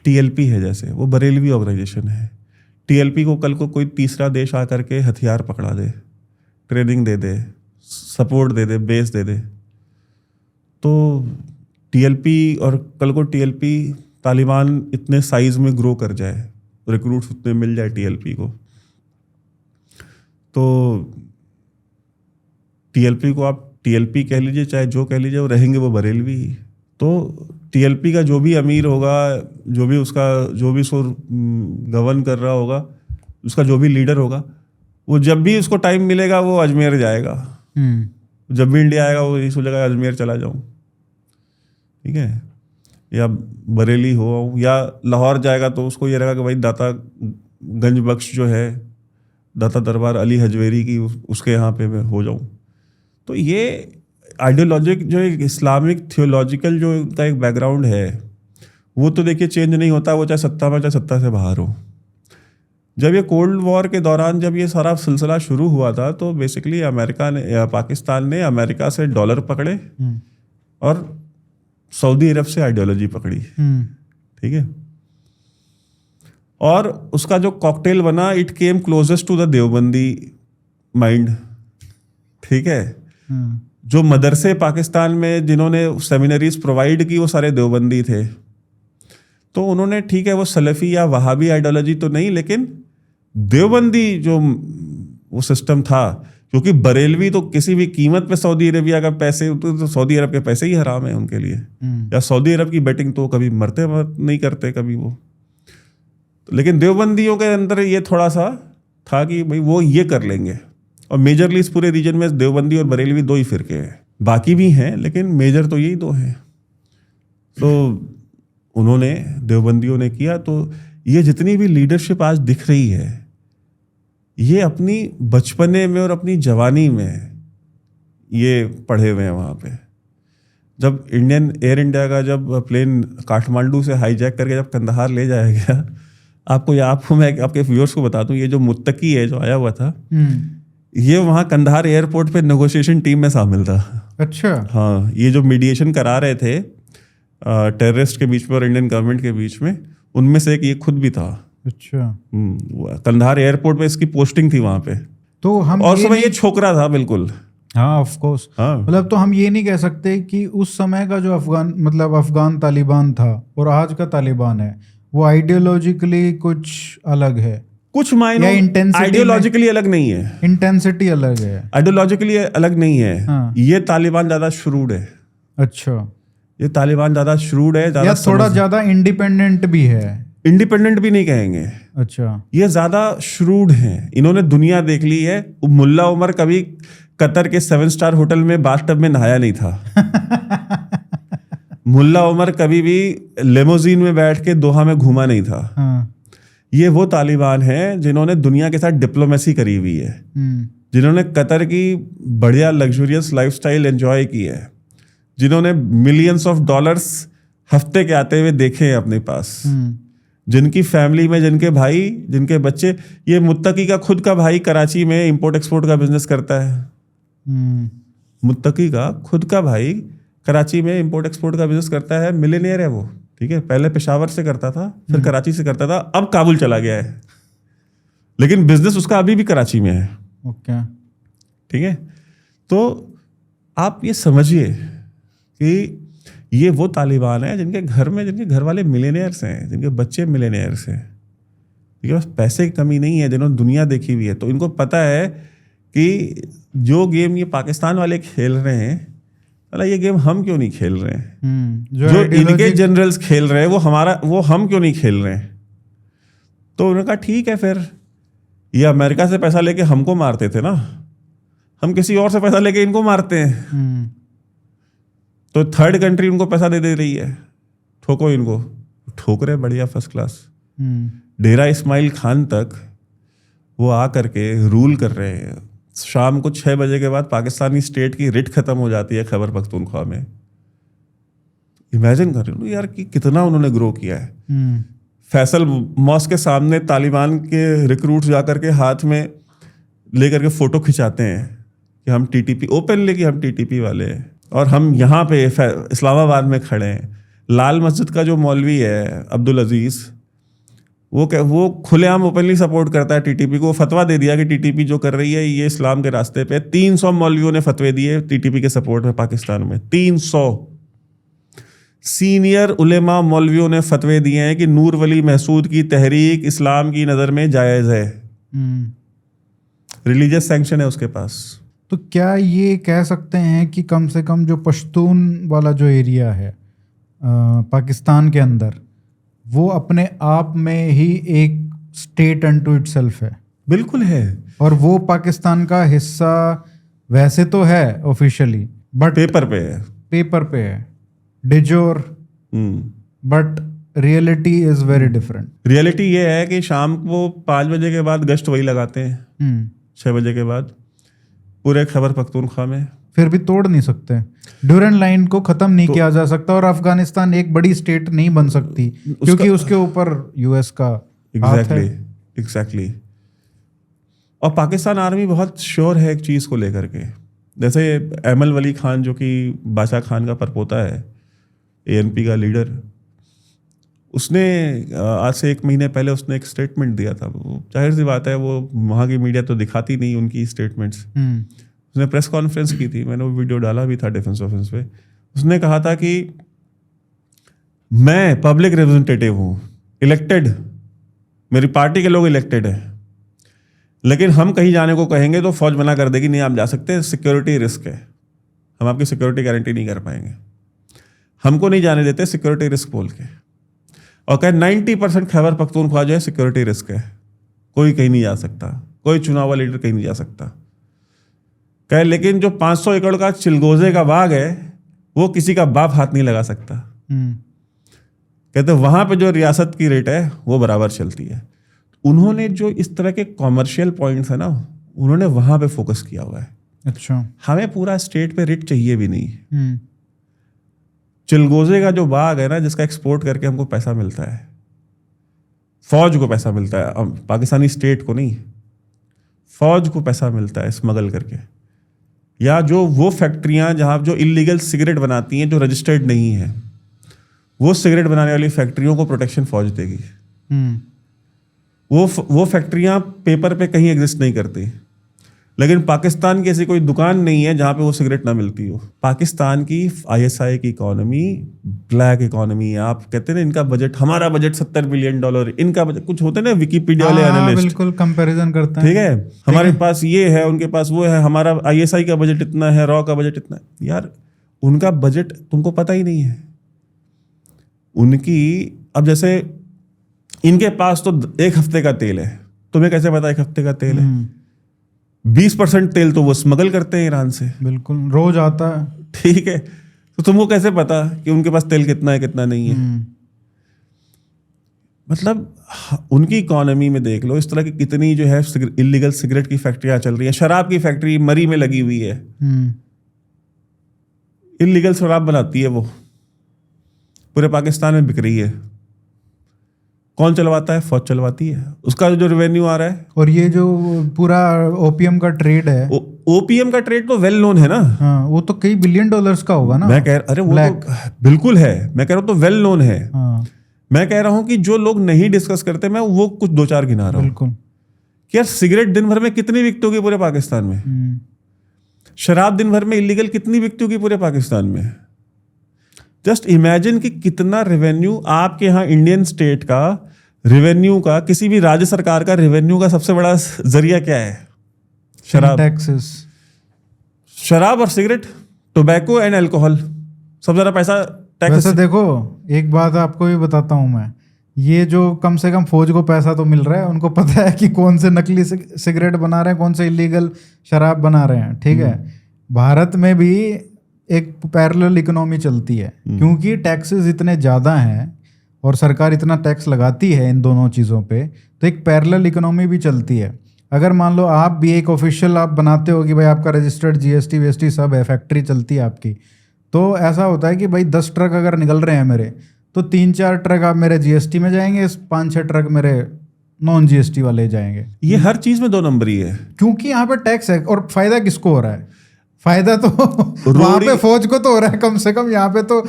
TLP है जैसे, वो बरेलवी ऑर्गेनाइजेशन है। टीएलपी को कल को कोई तीसरा देश आकर के हथियार पकड़ा दे, ट्रेनिंग दे दे, सपोर्ट दे दे, बेस दे दे, तो टीएलपी, और कल को टीएलपी तालिबान इतने साइज में ग्रो कर जाए, रिक्रूट्स उतने मिल जाए टीएलपी को, तो टीएलपी को आप टीएलपी कह लीजिए चाहे जो कह लीजिए, वो रहेंगे वो बरेलवी ही। तो टीएलपी का जो भी अमीर होगा, जो भी उसको गवर्न कर रहा होगा, उसका जो भी लीडर होगा, वो जब भी उसको टाइम मिलेगा वो अजमेर जाएगा। जब भी इंडिया आएगा वो यही सोचेगा अजमेर चला जाऊं, ठीक है, या बरेली हो या लाहौर जाएगा तो उसको ये रहेगा कि भाई दाता गंज बख्श जो है, दाता दरबार अली हजवेरी की, उसके यहाँ पे मैं हो जाऊं। तो ये आइडियोलॉजिक जो एक इस्लामिक थियोलॉजिकल जो उनका एक बैकग्राउंड है, वो तो देखिए चेंज नहीं होता, वो चाहे सत्ता में चाहे सत्ता से बाहर हो। जब ये कोल्ड वॉर के दौरान जब ये सारा सिलसिला शुरू हुआ था, तो बेसिकली पाकिस्तान ने अमेरिका से डॉलर पकड़े और सऊदी अरब से आइडियोलॉजी पकड़ी, ठीक है, और उसका जो कॉकटेल बना, it came closest to the Deobandi mind, ठीक है। जो मदरसे पाकिस्तान में जिन्होंने सेमिनरीज प्रोवाइड की वो सारे देवबंदी थे, तो उन्होंने ठीक है वो सलफी या वहाबी आइडियोलॉजी तो नहीं, लेकिन देवबंदी जो वो सिस्टम था, क्योंकि बरेलवी तो किसी भी कीमत पे सऊदी अरेबिया का पैसे, तो सऊदी अरब के पैसे ही हराम है उनके लिए, या सऊदी अरब की बेटिंग तो कभी मरते नहीं करते कभी वो। लेकिन देवबंदियों के अंदर ये थोड़ा सा था कि भाई वो ये कर लेंगे, और मेजरली इस पूरे रीजन में देवबंदी और बरेलवी 2 ही फिरके हैं, बाकी भी हैं लेकिन मेजर तो यही 2 हैं। तो उन्होंने, देवबंदियों ने किया। तो ये जितनी भी लीडरशिप आज दिख रही है, ये अपनी बचपने में और अपनी जवानी में ये पढ़े हुए हैं वहाँ पे। जब इंडियन एयर इंडिया का जब प्लेन काठमांडू से हाईजैक करके जब कंदहार ले जाया गया, आपको मैं आपके व्यूअर्स को बता दूं, ये जो मुत्तकी है जो आया हुआ था, ये वहाँ कंदहार एयरपोर्ट पे नेगोशिएशन टीम में शामिल था। अच्छा। हाँ, ये जो मीडिएशन करा रहे थे टेररिस्ट के बीच में और इंडियन गवर्नमेंट के बीच में, उनमें से एक ये खुद भी था। अच्छा। कंदहार एयरपोर्ट पे इसकी पोस्टिंग थी वहाँ पे। तो हम और समय ये छोकरा था बिल्कुल। हाँ, ऑफ कोर्स। हाँ, मतलब तो हम ये नहीं कह सकते कि उस समय का जो अफगान तालिबान था और आज का तालिबान है वो आइडियोलॉजिकली कुछ अलग है, कुछ मायनों आइडियोलॉजिकली अलग नहीं है, इंटेंसिटी अलग है, आइडियोलॉजिकली अलग नहीं है। हाँ। ये तालिबान ज्यादा श्रूड है। अच्छा। ये तालिबान ज्यादा श्रूड है, या थोड़ा ज्यादा इंडिपेंडेंट भी है। इंडिपेंडेंट भी नहीं कहेंगे। अच्छा। ये ज्यादा श्रूड हैं, इन्होंने दुनिया देख ली है। मुल्ला उमर कभी कतर के 7 स्टार होटल में बाथटब में नहाया नहीं था। मुल्ला उमर कभी भी लेमोजीन में बैठ के दोहा में घूमा नहीं था। हाँ। ये वो तालिबान हैं जिन्होंने दुनिया के साथ डिप्लोमेसी करी हुई है, जिन्होंने कतर की बढ़िया लग्जरियस लाइफस्टाइल एंजॉय की है, जिन्होंने मिलियंस ऑफ डॉलर्स हफ्ते के आते हुए देखे हैं अपने पास, जिनकी फैमिली में जिनके भाई, जिनके बच्चे, ये मुत्तकी का खुद का भाई कराची में इंपोर्ट एक्सपोर्ट का बिजनेस करता है। मुत्तकी का खुद का भाई कराची में इंपोर्ट एक्सपोर्ट का बिजनेस करता है, मिलियनेयर है वो। ठीक है, पहले पेशावर से करता था, फिर कराची से करता था, अब काबुल चला गया है, लेकिन बिजनेस उसका अभी भी कराची में है। ओके। ठीक है, तो आप ये समझिए कि ये वो तालिबान है जिनके घर वाले मिलियनेयर्स हैं, जिनके बच्चे मिलियनेयर्स हैं, इनके पास पैसे की कमी नहीं है, जिन्होंने दुनिया देखी हुई है। तो इनको पता है कि जो गेम ये पाकिस्तान वाले खेल रहे हैं, अला ये गेम हम क्यों नहीं खेल रहे हैं, जो इनके जनरल्स खेल रहे हैं वो हम क्यों नहीं खेल रहे हैं। तो उन्होंने कहा ठीक है, फिर ये अमेरिका से पैसा लेके हमको मारते थे ना, हम किसी और से पैसा लेके इनको मारते हैं। तो थर्ड कंट्री उनको पैसा दे रही है, ठोको इनको, ठोक रहे बढ़िया फर्स्ट क्लास। डेरा इस्माइल खान तक वो आ करके रूल कर रहे हैं। शाम को 6 बजे के बाद पाकिस्तानी स्टेट की रिट खत्म हो जाती है खैबर पख्तूनख्वा में। इमेजिन कर रहे हो यार कि कितना उन्होंने ग्रो किया है। फैसल मॉस्क के सामने तालिबान के रिक्रूट्स जाकर के हाथ में लेकर के फोटो खिंचाते हैं कि हम टीटीपी, ओपनली कि हम टीटीपी वाले हैं, और हम यहाँ पे इस्लामाबाद में खड़े हैं। लाल मस्जिद का जो मौलवी है अब्दुल अजीज, वो खुलेआम ओपनली सपोर्ट करता है टीटीपी को। फतवा दे दिया कि टीटीपी जो कर रही है ये इस्लाम के रास्ते पे। 300 मौलवियों ने फतवे दिए टीटीपी के सपोर्ट में पाकिस्तान में। 300 सीनियर उलेमा मौलवियों ने फतवे दिए हैं कि नूर वली महसूद की तहरीक इस्लाम की नज़र में जायज़ है। रिलीजियस सैंक्शन है उसके पास। तो क्या ये कह सकते हैं कि कम से कम जो पश्तून वाला जो एरिया है पाकिस्तान के अंदर, वो अपने आप में ही एक स्टेट अनटू इटसेल्फ है? बिल्कुल है। और वो पाकिस्तान का हिस्सा वैसे तो है ऑफिशियली, बट पेपर पे है de jure, but reality is very different. Reality ये है कि शाम को 5 बजे के बाद गश्त वही लगाते हैं, 6 बजे के बाद पूरे खैबर पख्तूनख्वा में। फिर भी तोड़ नहीं सकते, ड्यूरेंट लाइन को खत्म नहीं किया जा सकता, और अफगानिस्तान एक बड़ी स्टेट नहीं बन सकती क्योंकि उसके ऊपर यूएस का एग्जैक्टली। और पाकिस्तान आर्मी बहुत श्योर है एक चीज़ को लेकर के। जैसे एमल वली खान जो कि बादशाह खान का परपोता है, एएनपी का लीडर, उसने आज से 1 महीने पहले उसने एक स्टेटमेंट दिया था। जाहिर सी बात है वो वहाँ की मीडिया तो दिखाती नहीं उनकी स्टेटमेंट्स। उसने प्रेस कॉन्फ्रेंस की थी, मैंने वो वीडियो डाला भी था डिफेंस ऑफेंस पे। उसने कहा था कि मैं पब्लिक रिप्रेजेंटेटिव हूँ, इलेक्टेड, मेरी पार्टी के लोग इलेक्टेड है, लेकिन हम कहीं जाने को कहेंगे तो फौज मना कर देगी, नहीं आप जा सकते, सिक्योरिटी रिस्क है, हम आपकी सिक्योरिटी गारंटी नहीं कर पाएंगे, हमको नहीं जाने देते सिक्योरिटी रिस्क बोल के। और कहे 90% खैबर पख्तूनख्वा जो है सिक्योरिटी रिस्क है, कोई कहीं नहीं जा सकता, कोई चुनाव वाला लीडर कहीं नहीं जा सकता। कहे लेकिन जो 500 एकड़ का चिलगोजे का बाग है वो किसी का बाप हाथ नहीं लगा सकता। कहते वहां पे जो रियासत की रेट है वो बराबर चलती है। उन्होंने जो इस तरह के कॉमर्शियल पॉइंट्स है ना, उन्होंने वहां पे फोकस किया हुआ है। अच्छा, हमें पूरा स्टेट पे रेट चाहिए भी नहीं। चिलगोजे का जो बाग है ना, जिसका एक्सपोर्ट करके हमको पैसा मिलता है, फौज को पैसा मिलता है, पाकिस्तानी स्टेट को नहीं, फौज को पैसा मिलता है स्मगल करके, या जो वो फैक्ट्रियां जहां जो इलीगल सिगरेट बनाती हैं जो रजिस्टर्ड नहीं है, वो सिगरेट बनाने वाली फैक्ट्रियों को प्रोटेक्शन फौज देगी। वो फैक्ट्रियां पेपर पे कहीं एग्जिस्ट नहीं करती, लेकिन पाकिस्तान की ऐसी कोई दुकान नहीं है जहां पे वो सिगरेट ना मिलती हो। पाकिस्तान की ISI की इकोनॉमी ब्लैक इकोनॉमी है। आप कहते हैं ना इनका बजट, हमारा बजट $70 बिलियन, इनका बजट, कुछ होते हैं ना विकिपीडिया वाले एनालिस्ट, बिल्कुल कंपैरिजन करते हैं, ठीक है, हमारे पास ये है, उनके पास वो है, हमारा ISI का बजट इतना है, रॉ का बजट इतना है। यार उनका बजट तुमको पता ही नहीं है उनकी। अब जैसे इनके पास तो 1 हफ्ते का तेल है, तुम्हें कैसे पता 1 हफ्ते का तेल है? 20% तेल तो वो स्मगल करते हैं ईरान से, बिल्कुल रोज आता है, ठीक है। तो तुमको कैसे पता कि उनके पास तेल कितना है कितना नहीं है? मतलब उनकी इकोनॉमी में देख लो इस तरह की कितनी जो है इलीगल सिगरेट की फैक्ट्रियां चल रही हैं। शराब की फैक्ट्री मरी में लगी हुई है, इलीगल शराब बनाती है, वो पूरे पाकिस्तान में बिक रही है। कौन चलवाता है? फौज चलवाती है। उसका जो रेवेन्यू आ रहा है, और ये जो पूरा ओपीएम का ट्रेड है, ओपीएम का ट्रेड तो वेल नोन है ना। हाँ, वो तो कई $बिलियन का होगा ना। मैं कह अरे वो तो बिल्कुल है, मैं कह रहा हूँ तो वेल नोन है। हाँ, मैं कह रहा हूँ कि जो लोग नहीं डिस्कस करते, मैं वो कुछ 2-4 गिना रहा हूँ बिल्कुल। कि यार सिगरेट दिन भर में कितनी बिकती होगी पूरे पाकिस्तान में? शराब दिन भर में इलीगल कितनी बिकती होगी पूरे पाकिस्तान में? जस्ट इमेजिन कि कितना रेवेन्यू आपके यहाँ इंडियन स्टेट का रेवेन्यू का, किसी भी राज्य सरकार का रेवेन्यू का सबसे बड़ा जरिया क्या है? शराब, टैक्सेस। शराब और सिगरेट, टोबैको एंड अल्कोहल, सबसे ज्यादा पैसा टैक्स। वैसे देखो एक बात आपको भी बताता हूँ मैं, ये जो कम से कम फौज को पैसा तो मिल रहा है, उनको पता है कि कौन से नकली सिगरेट बना रहे हैं, कौन से इलीगल शराब बना रहे हैं, ठीक है। भारत में भी एक पैरेलल इकोनॉमी चलती है, क्योंकि टैक्सेस इतने ज़्यादा हैं और सरकार इतना टैक्स लगाती है इन दोनों चीज़ों पे, तो एक पैरेलल इकोनॉमी भी चलती है। अगर मान लो आप भी एक ऑफिशियल आप बनाते हो कि भाई आपका रजिस्टर्ड GST वेस्टी सब है, फैक्ट्री चलती है आपकी, तो ऐसा होता है कि भाई 10 ट्रक अगर निकल रहे हैं मेरे, तो 3-4 ट्रक आप मेरे GST में जाएंगे, 5-6 ट्रक मेरे नॉन GST वाले जाएंगे। ये हर चीज़ में 2 नंबरी है, क्योंकि यहाँ पे टैक्स है। और फायदा किसको हो रहा है? फायदा तो वहां पे फौज को तो हो रहा है, कम से कम यहाँ पे तो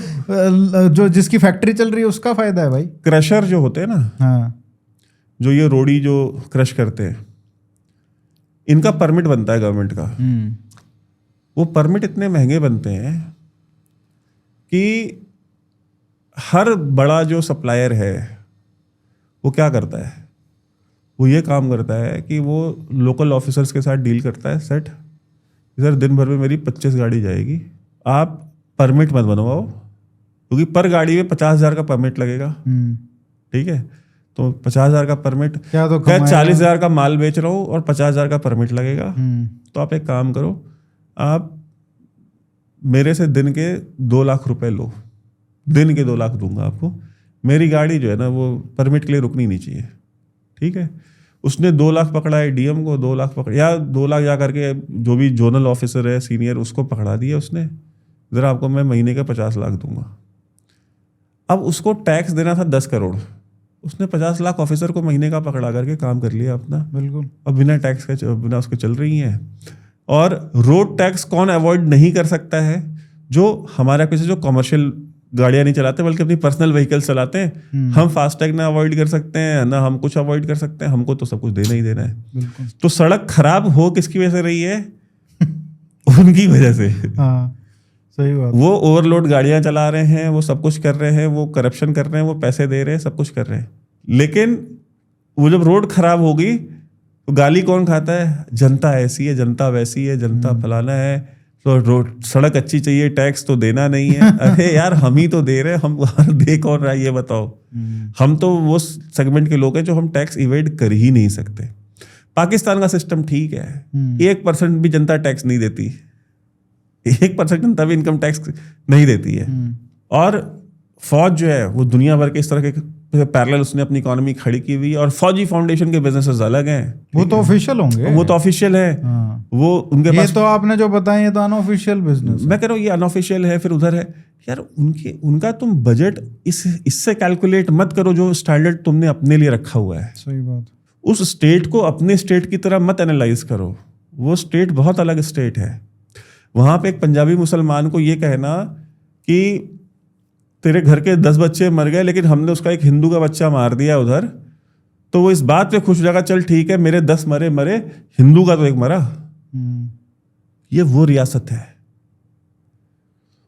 जो जिसकी फैक्ट्री चल रही है उसका फायदा है भाई। क्रशर जो होते हैं ना, हाँ, जो ये रोड़ी जो क्रश करते हैं, इनका परमिट बनता है गवर्नमेंट का। वो परमिट इतने महंगे बनते हैं कि हर बड़ा जो सप्लायर है वो क्या करता है, वो ये काम करता है कि वो लोकल ऑफिसर्स के साथ डील करता है, सेट इधर दिन भर में मेरी 25 गाड़ी जाएगी, आप परमिट मत बनवाओ, क्योंकि पर गाड़ी में 50,000 का परमिट लगेगा, ठीक है। तो 50,000 का परमिट, क्या तो 40,000 का माल बेच रहा हूँ और 50,000 का परमिट लगेगा। तो आप एक काम करो, आप मेरे से दिन के 2 लाख रुपए लो, दिन के 2 लाख दूंगा आपको, मेरी गाड़ी जो है ना वो परमिट के लिए रुकनी नहीं चाहिए, ठीक है। उसने 2 लाख पकड़ा है, DM को 2 लाख पकड़ा, या 2 लाख जा करके जो भी जोनल ऑफिसर है सीनियर उसको पकड़ा दिया उसने, इधर आपको मैं महीने का 50 लाख दूंगा। अब उसको टैक्स देना था 10 करोड़, उसने 50 लाख ऑफिसर को महीने का पकड़ा करके काम कर लिया अपना, बिल्कुल। अब बिना टैक्स के, बिना उसके चल रही हैं। और रोड टैक्स कौन अवॉइड नहीं कर सकता है? जो हमारे पीछे जो कमर्शियल गाड़ियां नहीं चलाते बल्कि अपनी पर्सनल व्हीकल चलाते हैं, हम फास्टैग ना अवॉइड कर सकते हैं ना हम कुछ अवॉइड कर सकते हैं, हमको तो सब कुछ देना ही देना है। तो सड़क खराब हो किसकी वजह से रही है? उनकी वजह से। हाँ, सही बात। वो ओवरलोड गाड़ियां चला रहे हैं, वो सब कुछ कर रहे हैं, वो करप्शन कर रहे हैं, वो पैसे दे रहे हैं, सब कुछ कर रहे हैं, लेकिन वो जब रोड खराब होगी तो गाली कौन खाता है? जनता ऐसी है, जनता वैसी है, जनता फलाना है, तो रोड सड़क अच्छी चाहिए, टैक्स तो देना नहीं है। अरे यार हम ही तो दे रहे हैं, हम दे कौन रहा है ये बताओ। हम तो वो सेगमेंट के लोग हैं जो हम टैक्स इवेड कर ही नहीं सकते। पाकिस्तान का सिस्टम ठीक है, 1% भी जनता टैक्स नहीं देती, 1% जनता भी इनकम टैक्स नहीं देती है। और फौज जो है वो दुनिया भर के इस तरह के पैरेलल उसने अपनी इकोनॉमी खड़ी की हुई है, और फौजी फाउंडेशन के बिजनेसेस अलग हैं। वो तो ऑफिशियल होंगे, वो तो ऑफिशियल है। वो उनके ये पास, तो आपने जो बताया ये तो अनऑफिशियल बिजनेस। मैं कह रहा हूँ ये अनऑफिशियल है, फिर उधर है यार उनका तुम बजट इससे कैलकुलेट मत करो जो स्टैंडर्ड तुमने अपने लिए रखा हुआ है। सही बात। उस स्टेट को अपने स्टेट की तरह मत एनालाइज करो, वो स्टेट बहुत अलग स्टेट है। वहां पे एक पंजाबी मुसलमान को ये कहना कि तेरे घर के 10 बच्चे मर गए लेकिन हमने उसका एक हिंदू का बच्चा मार दिया उधर, तो वो इस बात पे खुश हो जाएगा, चल ठीक है मेरे 10 मरे, हिंदू का तो एक मरा। ये वो रियासत है,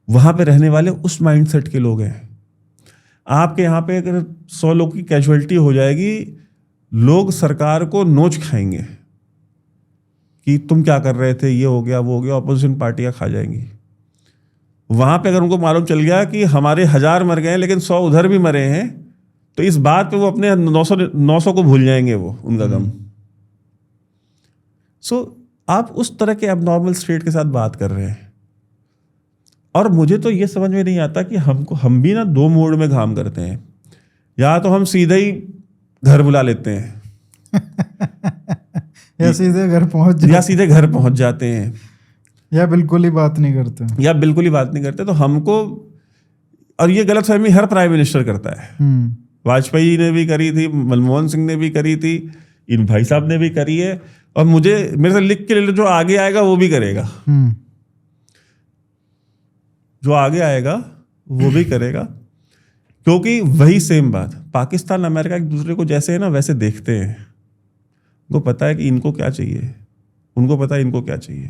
वहां पे रहने वाले उस माइंडसेट के लोग हैं। आपके यहाँ पे अगर 100 लोग की कैजुअलिटी हो जाएगी, लोग सरकार को नोच खाएंगे कि तुम क्या कर रहे थे, ये हो गया वो हो गया, ऑपोजिशन पार्टियां खा जाएंगी। वहां पे अगर उनको मालूम चल गया कि हमारे 1000 मर गए लेकिन 100 उधर भी मरे हैं, तो इस बात पे वो अपने 900 को भूल जाएंगे, वो उनका गम। सो आप उस तरह के एबनॉर्मल स्टेट के साथ बात कर रहे हैं। और मुझे तो ये समझ में नहीं आता कि हम भी ना 2 मोड में काम करते हैं। या तो हम सीधे ही घर बुला लेते हैं या सीधे घर पहुंच जाते हैं, या बिल्कुल ही बात नहीं करते। तो हमको, और ये गलतफहमी हर प्राइम मिनिस्टर करता है। वाजपेयी ने भी करी थी, मनमोहन सिंह ने भी करी थी, इन भाई साहब ने भी करी है, और मेरे से लिख के ले लो, जो आगे आएगा वो भी करेगा, जो आगे आएगा वो भी करेगा। क्योंकि वही सेम बात, पाकिस्तान अमेरिका एक दूसरे को जैसे है ना वैसे देखते हैं। उनको पता है कि इनको क्या चाहिए, उनको पता है इनको क्या चाहिए,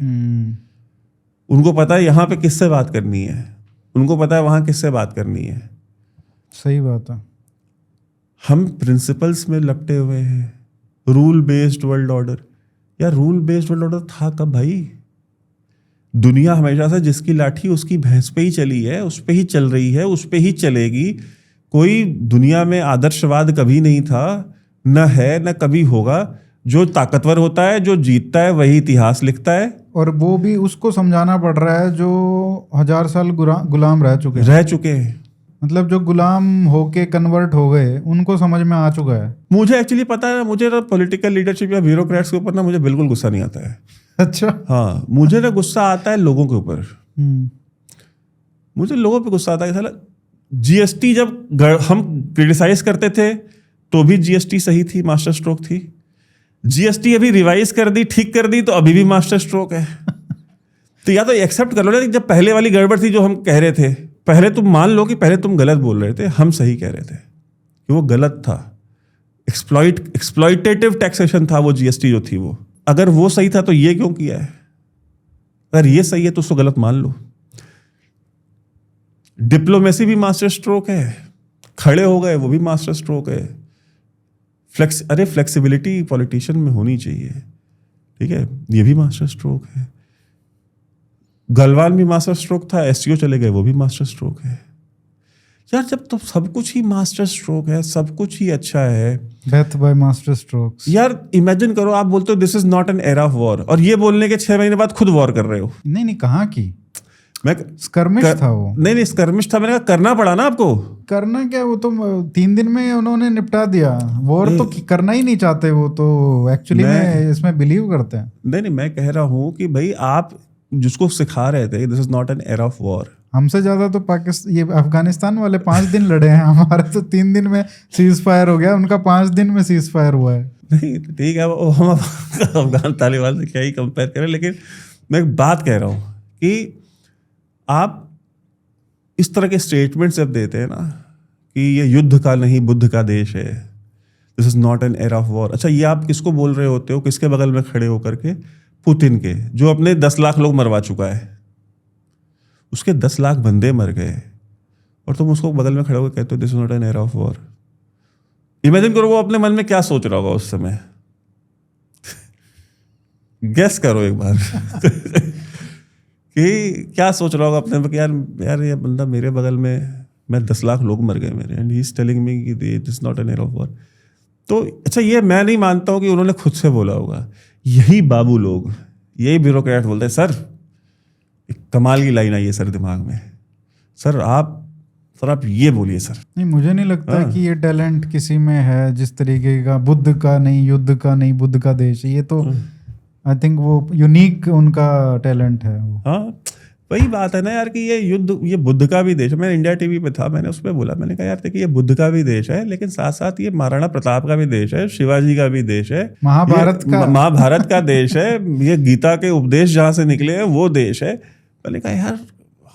उनको पता है यहाँ पे किससे बात करनी है, उनको पता है वहां किससे बात करनी है। सही बात है। हम प्रिंसिपल्स में लपटे हुए हैं, रूल बेस्ड वर्ल्ड ऑर्डर। यार रूल बेस्ड वर्ल्ड ऑर्डर था कब भाई? दुनिया हमेशा से जिसकी लाठी उसकी भैंस पे ही चली है, उस पे ही चल रही है, उस पे ही चलेगी। कोई दुनिया में आदर्शवाद कभी नहीं था, न है न कभी होगा। जो ताकतवर होता है, जो जीतता है, वही इतिहास लिखता है। और वो भी उसको समझाना पड़ रहा है जो 1000 साल गुलाम रह चुके हैं। मतलब जो गुलाम होके कन्वर्ट हो गए, उनको समझ में आ चुका है। मुझे एक्चुअली पता है, मुझे ना पॉलिटिकल लीडरशिप या ब्यूरोक्रेट्स के ऊपर ना मुझे बिल्कुल गुस्सा नहीं आता है। अच्छा। हाँ, मुझे ना गुस्सा आता है लोगों के ऊपर। मुझे लोगों पे गुस्सा आता है। साला जीएसटी जब हम क्रिटिसाइज करते थे तो भी जीएसटी सही थी, मास्टर स्ट्रोक थी। जीएसटी अभी रिवाइज कर दी, ठीक कर दी, तो अभी भी मास्टर स्ट्रोक है। तो या तो एक्सेप्ट कर लो ना, जब पहले वाली गड़बड़ थी जो हम कह रहे थे, पहले तुम मान लो कि पहले तुम गलत बोल रहे थे, हम सही कह रहे थे कि वो गलत था। एक्सप्लॉइटेटिव टैक्सेशन था वो जीएसटी जो थी वो। अगर वो सही था तो ये क्यों किया है? अगर ये सही है तो उसको गलत मान लो। डिप्लोमेसी भी मास्टर स्ट्रोक है, खड़े हो गए वो भी मास्टर स्ट्रोक है। फ्लेक्सिबिलिटी पॉलिटिशियन में होनी चाहिए, ठीक है, ये भी मास्टर स्ट्रोक है। गलवान भी मास्टर स्ट्रोक था, एससीओ चले गए, वो भी मास्टर स्ट्रोक है। यार जब तो सब कुछ ही मास्टर स्ट्रोक है, सब कुछ ही अच्छा है, डेथ बाय मास्टर स्ट्रोक्स। यार इमेजिन करो, आप बोलते हो this is not an era of war, और ये बोलने के 6 महीने बाद खुद वॉर कर रहे हो। नहीं कहाँ की, मैं स्कर्मिश था वो। नहीं स्कर्मिश था, मैंने कहा करना पड़ा ना आपको। करना क्या, वो तो 3 दिन में उन्होंने निपटा दिया। वॉर तो करना ही नहीं चाहते वो तो, एक्चुअली में इसमें बिलीव करते हैं। नहीं मैं कह रहा हूँ कि भाई आप जिसको सिखा रहे थे this is not an era of war. हमसे ज्यादा तो पाकिस्तान, ये अफगानिस्तान वाले 5 दिन लड़े हैं, हमारा तो 3 दिन में सीज फायर हो गया, उनका 5 दिन में सीज फायर हुआ है। नहीं ठीक है, वो हम अफगान तालिबान से क्या ही कंपेयर करें, लेकिन मैं एक बात कह रहा हूँ कि आप इस तरह के स्टेटमेंट जब देते हैं ना कि ये युद्ध का नहीं बुद्ध का देश है, this is not an era of war. अच्छा, ये आप किसको बोल रहे होते हो? किसके बगल में खड़े होकर के? पुतिन के, जो अपने 10 लाख लोग मरवा चुका है। उसके 10 लाख बंदे मर गए और तुम उसको बगल में खड़े होकर कहते हो this is not an era of war. Imagine करो वो अपने मन में क्या सोच रहा होगा उस समय। गेस करो एक बार कि क्या सोच रहा होगा अपने में कि यार ये बंदा मेरे बगल में, मैं 10 लाख लोग मर गए मेरे, and he is telling me कि this is not an era of war. तो अच्छा, ये मैं नहीं मानता हूँ कि उन्होंने खुद से बोला होगा, यही बाबू लोग, यही ब्यूरोक्रेट बोलते हैं सर, एक कमाल की लाइन आई है सर दिमाग में, सर आप ये बोलिए सर। नहीं, मुझे नहीं लगता कि ये टैलेंट किसी में है जिस तरीके का बुद्ध का नहीं, युद्ध का नहीं, बुद्ध का देश, ये तो आई थिंक वो यूनिक उनका टैलेंट है वो। हाँ, वही बात है ना यार कि ये बुद्ध का भी देश है। मैं इंडिया टीवी पे था, मैंने उसमें बोला, मैंने कहा यार देखिए ये बुद्ध का भी देश है, लेकिन साथ साथ ये महाराणा प्रताप का भी देश है, शिवाजी का भी देश है, महाभारत का देश है, ये गीता के उपदेश जहाँ से निकले हैं वो देश है। मैंने कहा यार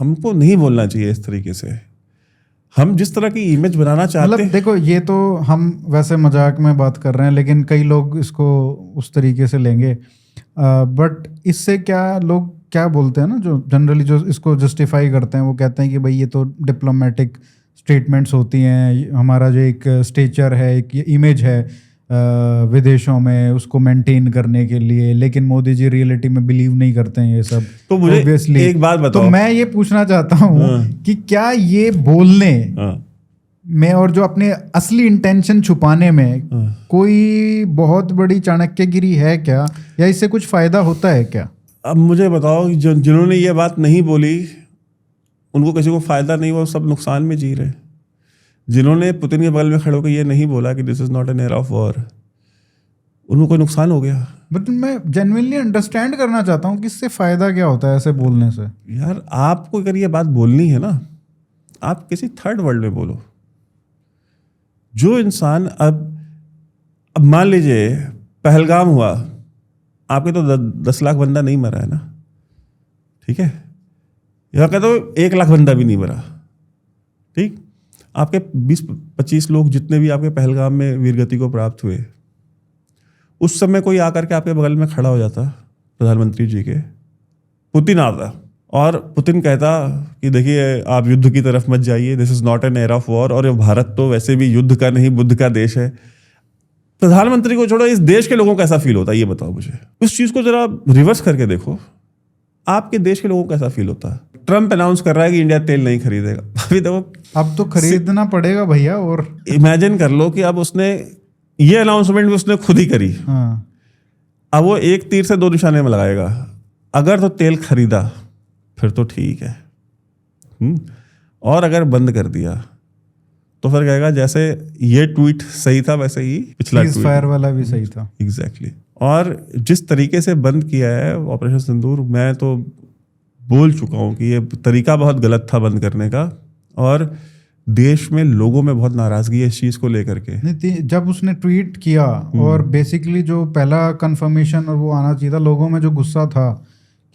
हमको नहीं बोलना चाहिए इस तरीके से, हम जिस तरह की इमेज बनाना चाहते हैं। देखो ये तो हम वैसे मजाक में बात कर रहे हैं, लेकिन कई लोग इसको उस तरीके से लेंगे। बट इससे क्या लोग क्या बोलते हैं ना, जो जनरली जो इसको जस्टिफाई करते हैं, वो कहते हैं कि भाई ये तो डिप्लोमेटिक स्टेटमेंट्स होती हैं, हमारा जो एक स्टेचर है, एक इमेज है विदेशों में, उसको मेंटेन करने के लिए, लेकिन मोदी जी रियलिटी में बिलीव नहीं करते हैं ये सब। तो मुझे एक बात बताओ, तो मैं ये पूछना चाहता हूँ कि क्या ये बोलने में और जो अपने असली इंटेंशन छुपाने में कोई बहुत बड़ी चाणक्यगिरी है क्या, या इससे कुछ फायदा होता है क्या? अब मुझे बताओ, जिन्होंने ये बात नहीं बोली उनको किसी को फायदा नहीं हुआ, वो सब नुकसान में जी रहे। जिन्होंने पुतिन के बगल में खड़े होकर ये नहीं बोला कि this is not an era of war, उनको कोई नुकसान हो गया। बट मैं जेन्युइनली अंडरस्टैंड करना चाहता हूँ कि इससे फायदा क्या होता है ऐसे बोलने से। यार आपको अगर ये बात बोलनी है ना, आप किसी थर्ड वर्ल्ड में बोलो। जो इंसान अब मान लीजिए पहलगाम हुआ, आपके तो 10 लाख बंदा नहीं मरा है ना, ठीक है, यहाँ का तो 1 लाख बंदा भी नहीं मरा, ठीक, आपके 20-25 लोग जितने भी आपके पहलगाम में वीरगति को प्राप्त हुए, उस समय कोई आकर के आपके बगल में खड़ा हो जाता प्रधानमंत्री जी के, पुतिन आता और पुतिन कहता कि देखिए आप युद्ध की तरफ मत जाइए, this is not an era of war, और भारत तो वैसे भी युद्ध का नहीं बुद्ध का देश है। प्रधानमंत्री को छोड़ो, इस देश के लोगों को कैसा फील होता है ये बताओ मुझे। उस चीज को जरा रिवर्स करके देखो, आपके देश के लोगों को कैसा फील होता है। ट्रम्प अनाउंस कर रहा है कि इंडिया तेल नहीं खरीदेगा, अभी देखो अब तो खरीदना पड़ेगा भैया। और इमेजिन कर लो कि अब उसने ये अनाउंसमेंट भी उसने खुद ही करी। हाँ। अब वो एक तीर से 2 निशाने में लगाएगा। अगर तो तेल खरीदा फिर तो ठीक है, और अगर बंद कर दिया तो फिर कहेगा जैसे ये ट्वीट सही था वैसे ही पिछला फायर वाला भी सही था। एग्जैक्टली। और जिस तरीके से बंद किया है ऑपरेशन सिंदूर, मैं तो बोल चुका हूँ कि ये तरीका बहुत गलत था बंद करने का, और देश में लोगों में बहुत नाराजगी है इस चीज को लेकर के। जब उसने ट्वीट किया और बेसिकली जो पहला कंफर्मेशन और वो आना चाहिए था, लोगों में जो गुस्सा था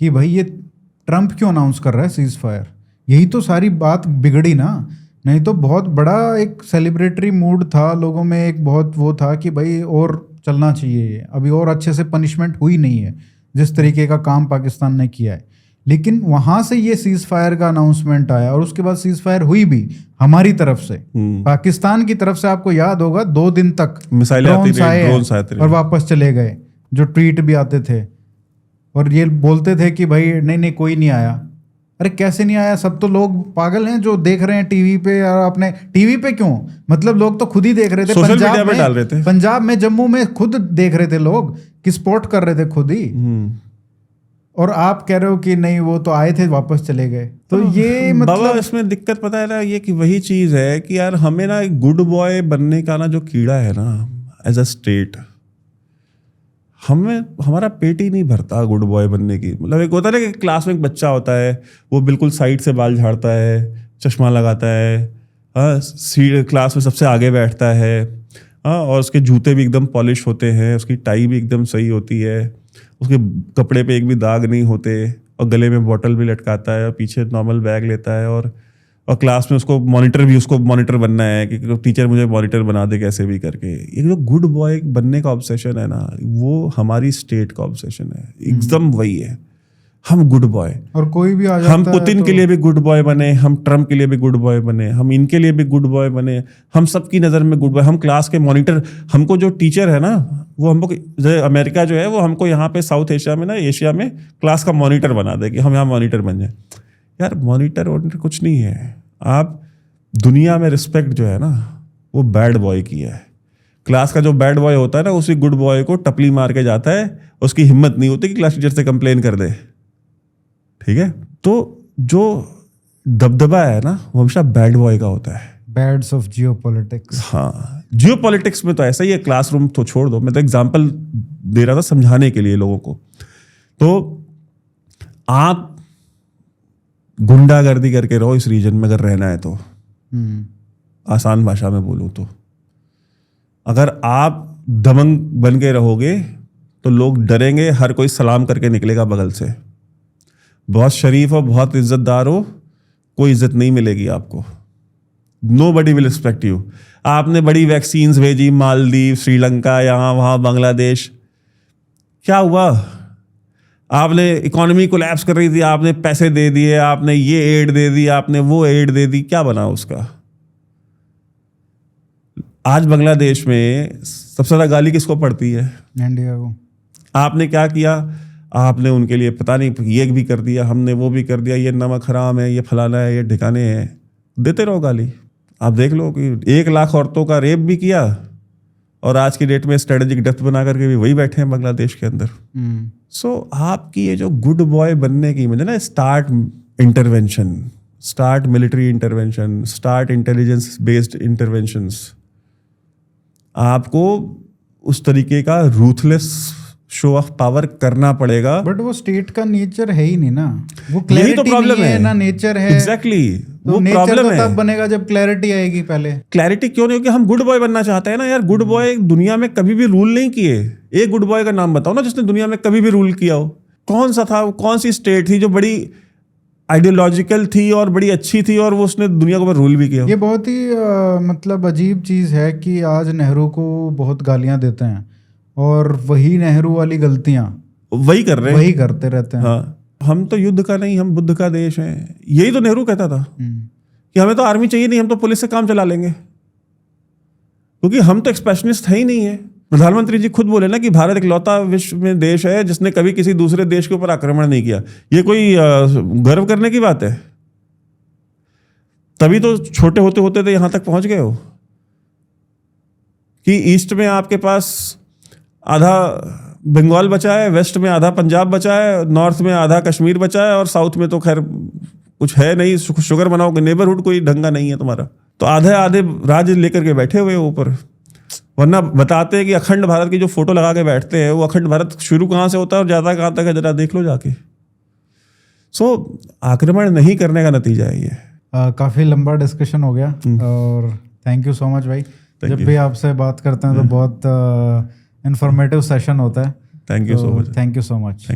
कि भाई ये ट्रम्प क्यों अनाउंस कर रहा है सीज फायर, यही तो सारी बात बिगड़ी ना। नहीं तो बहुत बड़ा एक सेलिब्रेटरी मूड था लोगों में, एक बहुत वो था कि भाई और चलना चाहिए, अभी और अच्छे से पनिशमेंट हुई नहीं है जिस तरीके का काम पाकिस्तान ने किया है। लेकिन वहां से ये सीज फायर का अनाउंसमेंट आया और उसके बाद सीज फायर हुई भी हमारी तरफ से, पाकिस्तान की तरफ से। आपको याद होगा 2 दिन तक ड्रोन्स आए और वापस चले गए, जो ट्वीट भी आते थे और ये बोलते थे कि भाई नहीं कोई नहीं आया। अरे कैसे नहीं आया, सब तो लोग पागल हैं जो देख रहे हैं टीवी पे। और अपने टीवी पे क्यों, मतलब लोग तो खुद ही देख रहे थे, सोशल मीडिया पे डाल रहे थे, पंजाब में जम्मू में खुद देख रहे थे लोग कि सपोर्ट कर रहे थे खुद ही। और आप कह रहे हो कि नहीं वो तो आए थे वापस चले गए। तो ये मतलब इसमें दिक्कत पता है ना, ये कि वही चीज है कि यार हमें ना एक गुड बॉय बनने का ना जो कीड़ा है ना एज अ स्टेट, हमें हमारा पेट ही नहीं भरता गुड बॉय बनने की। मतलब एक होता है ना कि क्लास में एक बच्चा होता है, वो बिल्कुल साइड से बाल झाड़ता है, चश्मा लगाता है, क्लास में सबसे आगे बैठता है, और उसके जूते भी एकदम पॉलिश होते हैं, उसकी टाई भी एकदम सही होती है, उसके कपड़े पे एक भी दाग नहीं होते, और गले में बॉटल भी लटकाता है, और पीछे नॉर्मल बैग लेता है, और क्लास में उसको मॉनिटर बनना है कि टीचर मुझे मॉनिटर बना दे कैसे भी करके। ये जो गुड बॉय बनने का ऑब्सेशन है ना, वो हमारी स्टेट का ऑब्सेशन है, एकदम वही है। हम गुड बॉय, और कोई भी आ जाता हम है पुतिन के लिए भी गुड बॉय बने, हम ट्रम्प के लिए भी गुड बॉय बने, हम इनके लिए भी गुड बॉय बने, हम सबकी नज़र में गुड बॉय। हम क्लास के मॉनिटर, हमको जो टीचर है ना वो हमको, अमेरिका जो है वो हमको यहाँ पे साउथ एशिया में ना, एशिया में क्लास का मॉनिटर बना दे कि हम यहाँ मॉनिटर बन जाए। यार मॉनिटर वॉनिटर कुछ नहीं है। आप दुनिया में रिस्पेक्ट जो है ना वो बैड बॉय की है। क्लास का जो बैड बॉय होता है ना उसी गुड बॉय को टपली मार के जाता है, उसकी हिम्मत नहीं होती कि क्लास टीचर से कंप्लेन कर दे, ठीक है। तो जो दबदबा है ना वो हमेशा बैड बॉय का होता है। Beds of geopolitics. हाँ, जियोपॉलिटिक्स में तो ऐसा ही है। क्लासरूम तो छोड़ दो, मैं तो एग्जांपल दे रहा था समझाने के लिए लोगों को। तो आप गुंडागर्दी करके रहो इस रीजन में अगर रहना है तो, आसान भाषा में बोलूं तो, अगर आप दबंग बन के रहोगे तो लोग डरेंगे, हर कोई सलाम करके निकलेगा बगल से। बहुत शरीफ हो, बहुत इज्जतदार हो, कोई इज्जत नहीं मिलेगी आपको। Nobody will respect you। आपने बड़ी वैक्सीन्स भेजी, मालदीव, श्रीलंका, यहाँ वहाँ बांग्लादेश, क्या हुआ? आपने इकोनॉमी कोलैप्स कर रही थी, आपने पैसे दे दिए, आपने ये एड दे दी, आपने वो एड दे दी, क्या बना उसका? आज बांग्लादेश में सबसे ज्यादा गाली किसको पड़ती है? इंडिया को। आपने क्या किया? आपने उनके लिए पता नहीं ये भी कर दिया, हमने वो भी कर दिया, ये नमक हराम है, ये फलाना है, ये ठिकाने हैं, देते रहो गाली। आप देख लो कि 1 लाख औरतों का रेप भी किया और आज की डेट में स्ट्रेटेजिक डेप्थ बना करके भी वही बैठे हैं बांग्लादेश के अंदर। सो आपकी ये जो गुड बॉय बनने की मतलब ना, start intervention, start military intervention, start intelligence based interventions. आपको उस तरीके का रूथलेस शो ऑफ पावर करना पड़ेगा। बट वो स्टेट का नेचर है ही नहीं ना, वो यही तो प्रॉब्लम है ना, नेचर है। एग्जैक्टली तो वो नेचर प्रॉब्लम तो है। तब बनेगा जब क्लैरिटी आएगी। पहले क्लैरिटी क्यों नहीं होगी? हम गुड बॉय बनना चाहते हैं ना यार। गुड बॉय दुनिया में कभी भी रूल नहीं किए। एक गुड बॉय का नाम बताओ ना जिसने दुनिया में कभी भी रूल किया हो। कौन सा था? कौन सी स्टेट थी जो बड़ी आइडियोलॉजिकल थी और बड़ी अच्छी थी और वो उसने दुनिया को रूल भी किया? ये बहुत ही मतलब अजीब चीज़ है कि आज नेहरू को बहुत गालियां देते हैं और वही नेहरू वाली गलतियां वही कर रहे हैं, वही करते रहते हैं। हाँ, हम तो युद्ध का नहीं, हम बुद्ध का देश है। यही तो नेहरू कहता था कि हमें तो आर्मी चाहिए नहीं, हम तो पुलिस से काम चला लेंगे, क्योंकि हम तो एक्सपेशनिस्ट है ही नहीं है। प्रधानमंत्री जी खुद बोले ना कि भारत इकलौता विश्व में देश है जिसने कभी किसी दूसरे देश के ऊपर आक्रमण नहीं किया। ये कोई गर्व करने की बात है? तभी तो छोटे होते होते तो यहां तक पहुंच गए हो कि ईस्ट में आपके पास आधा बंगाल बचा है, वेस्ट में आधा पंजाब बचा है, नॉर्थ में आधा कश्मीर बचा है और साउथ में तो खैर कुछ है नहीं। शुगर बनाओगे, नेबरहुड कोई ढंगा नहीं है तुम्हारा। तो आधे आधे राज्य लेकर के बैठे हुए ऊपर। वरना बताते हैं कि अखंड भारत की जो फोटो लगा के बैठते हैं, वो अखंड भारत शुरू कहाँ से होता है और जाता कहाँ तक है, जरा देख लो जाके। सो आक्रमण नहीं करने का नतीजा है ये। काफ़ी लंबा डिस्कशन हो गया और थैंक यू सो मच भाई। जब भी आपसे बात करते हैं तो बहुत इंफॉर्मेटिव सेशन होता है। Thank you so much. Thank you so much.